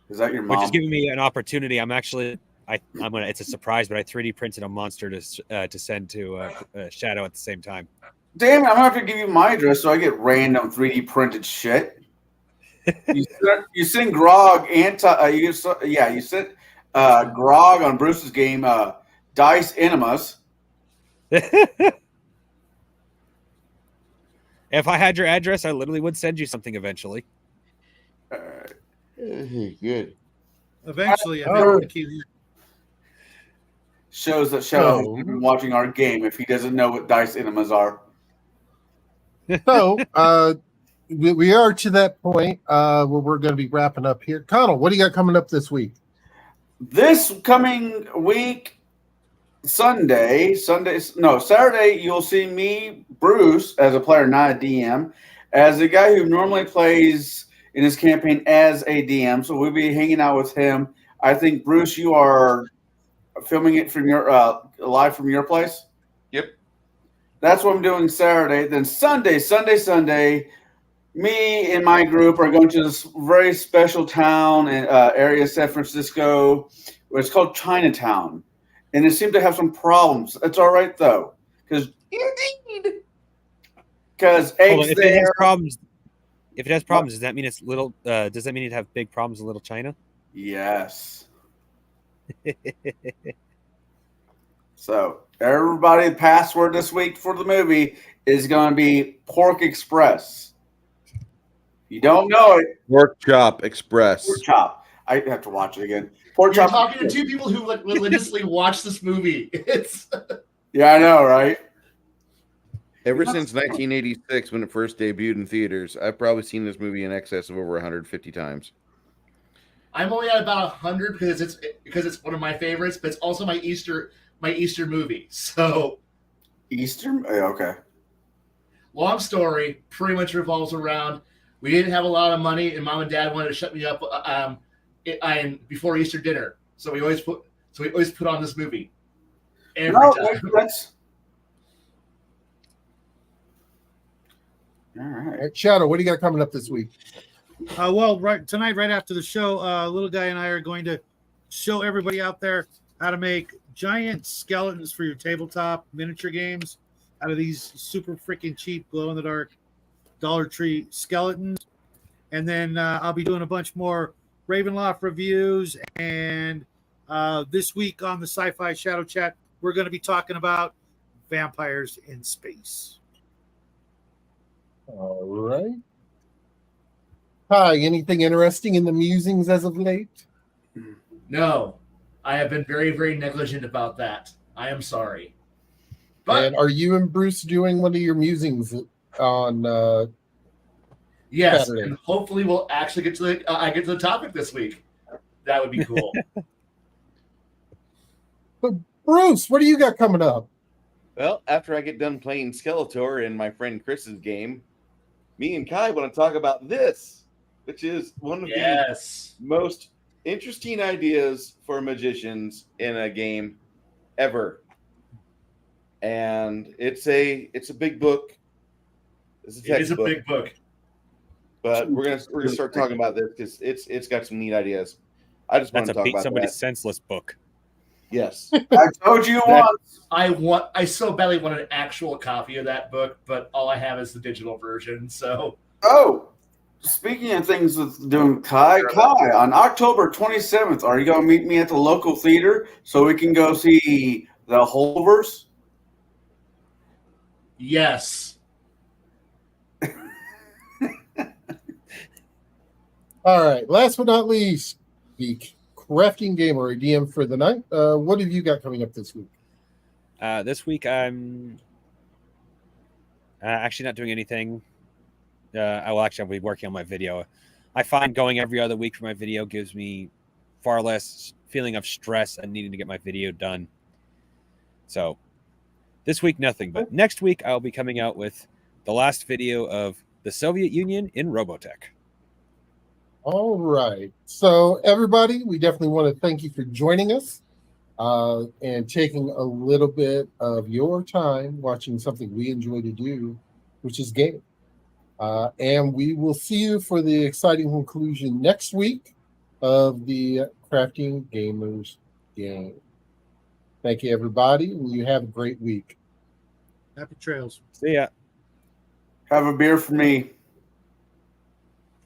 Is that your mom? Which is giving me an opportunity. I'm actually. I'm gonna. It's a surprise, but I 3D printed a monster to send to Shadow at the same time. Damn it! I'm gonna have to give you my address so I get random 3D printed shit. You send Grog you sent Grog on Bruce's game Dice Enemas. If I had your address, I literally would send you something eventually. Good. Eventually, shows that Shadow has been watching our game if he doesn't know what Dice Enemas are. So we are to that point where we're going to be wrapping up here. Connell, what do you got coming up this week? This coming week, Saturday, you'll see me, Bruce, as a player, not a DM, as a guy who normally plays in his campaign as a DM. So we'll be hanging out with him. I think, Bruce, you are filming it from your live from your place. Yep. That's what I'm doing Saturday. Then Sunday, me and my group are going to this very special town and area of San Francisco where it's called Chinatown. And it seemed to have some problems. It's all right, though. Because eggs if there. If it has problems, does that mean it's little? Does that mean it'd have big problems in Little China? Yes. So, everybody, the password this week for the movie is going to be Pork Express. You don't know it. Pork Chop Express. Pork Chop. I have to watch it again. You're talking to two people who religiously watch this movie. It's yeah, I know, right? Ever since 1986, when it first debuted in theaters, I've probably seen this movie in excess of over 150 times. I'm only at about 100 because it's one of my favorites, but it's also my Easter movie. So Easter, okay. Long story, pretty much revolves around we didn't have a lot of money, and Mom and Dad wanted to shut me up before Easter dinner. So we always put on this movie every time. All right. Shadow, what do you got coming up this week? Tonight, right after the show, Little Guy and I are going to show everybody out there how to make giant skeletons for your tabletop miniature games out of these super freaking cheap glow-in-the-dark Dollar Tree skeletons. And then I'll be doing a bunch more Ravenloft reviews. And this week on the Sci-Fi Shadow Chat, we're going to be talking about vampires in space. All right. Hi, anything interesting in the musings as of late? No, I have been very, very negligent about that. I am sorry. But and are you and Bruce doing one of your musings on yes, Saturday? and hopefully we'll actually get to the topic this week. That would be cool. But Bruce, what do you got coming up? Well, after I get done playing Skeletor in my friend Chris's game, me and Kai want to talk about this, which is one of the most interesting ideas for magicians in a game ever. And it's a big book. It is a big book. But we're gonna start talking about this because it's got some neat ideas. I just want to talk about somebody's that. senseless book. Yes. I told you once. I so badly want an actual copy of that book, but all I have is the digital version. So. Oh, speaking of things with doing Kai, on October 27th, are you going to meet me at the local theater so we can go see the Holvers? Yes. All right. Last but not least, the crafting game or DM for the night. What have you got coming up this week? This week I'm actually not doing anything. I'll be working on my video. I find going every other week for my video gives me far less feeling of stress and needing to get my video done. So this week, nothing. But next week, I'll be coming out with the last video of the Soviet Union in Robotech. All right. So, everybody, we definitely want to thank you for joining us and taking a little bit of your time watching something we enjoy to do, which is gaming. And we will see you for the exciting conclusion next week of the Crafting Gamers game. Thank you, everybody, and you have a great week. Happy trails. See ya. Have a beer for me.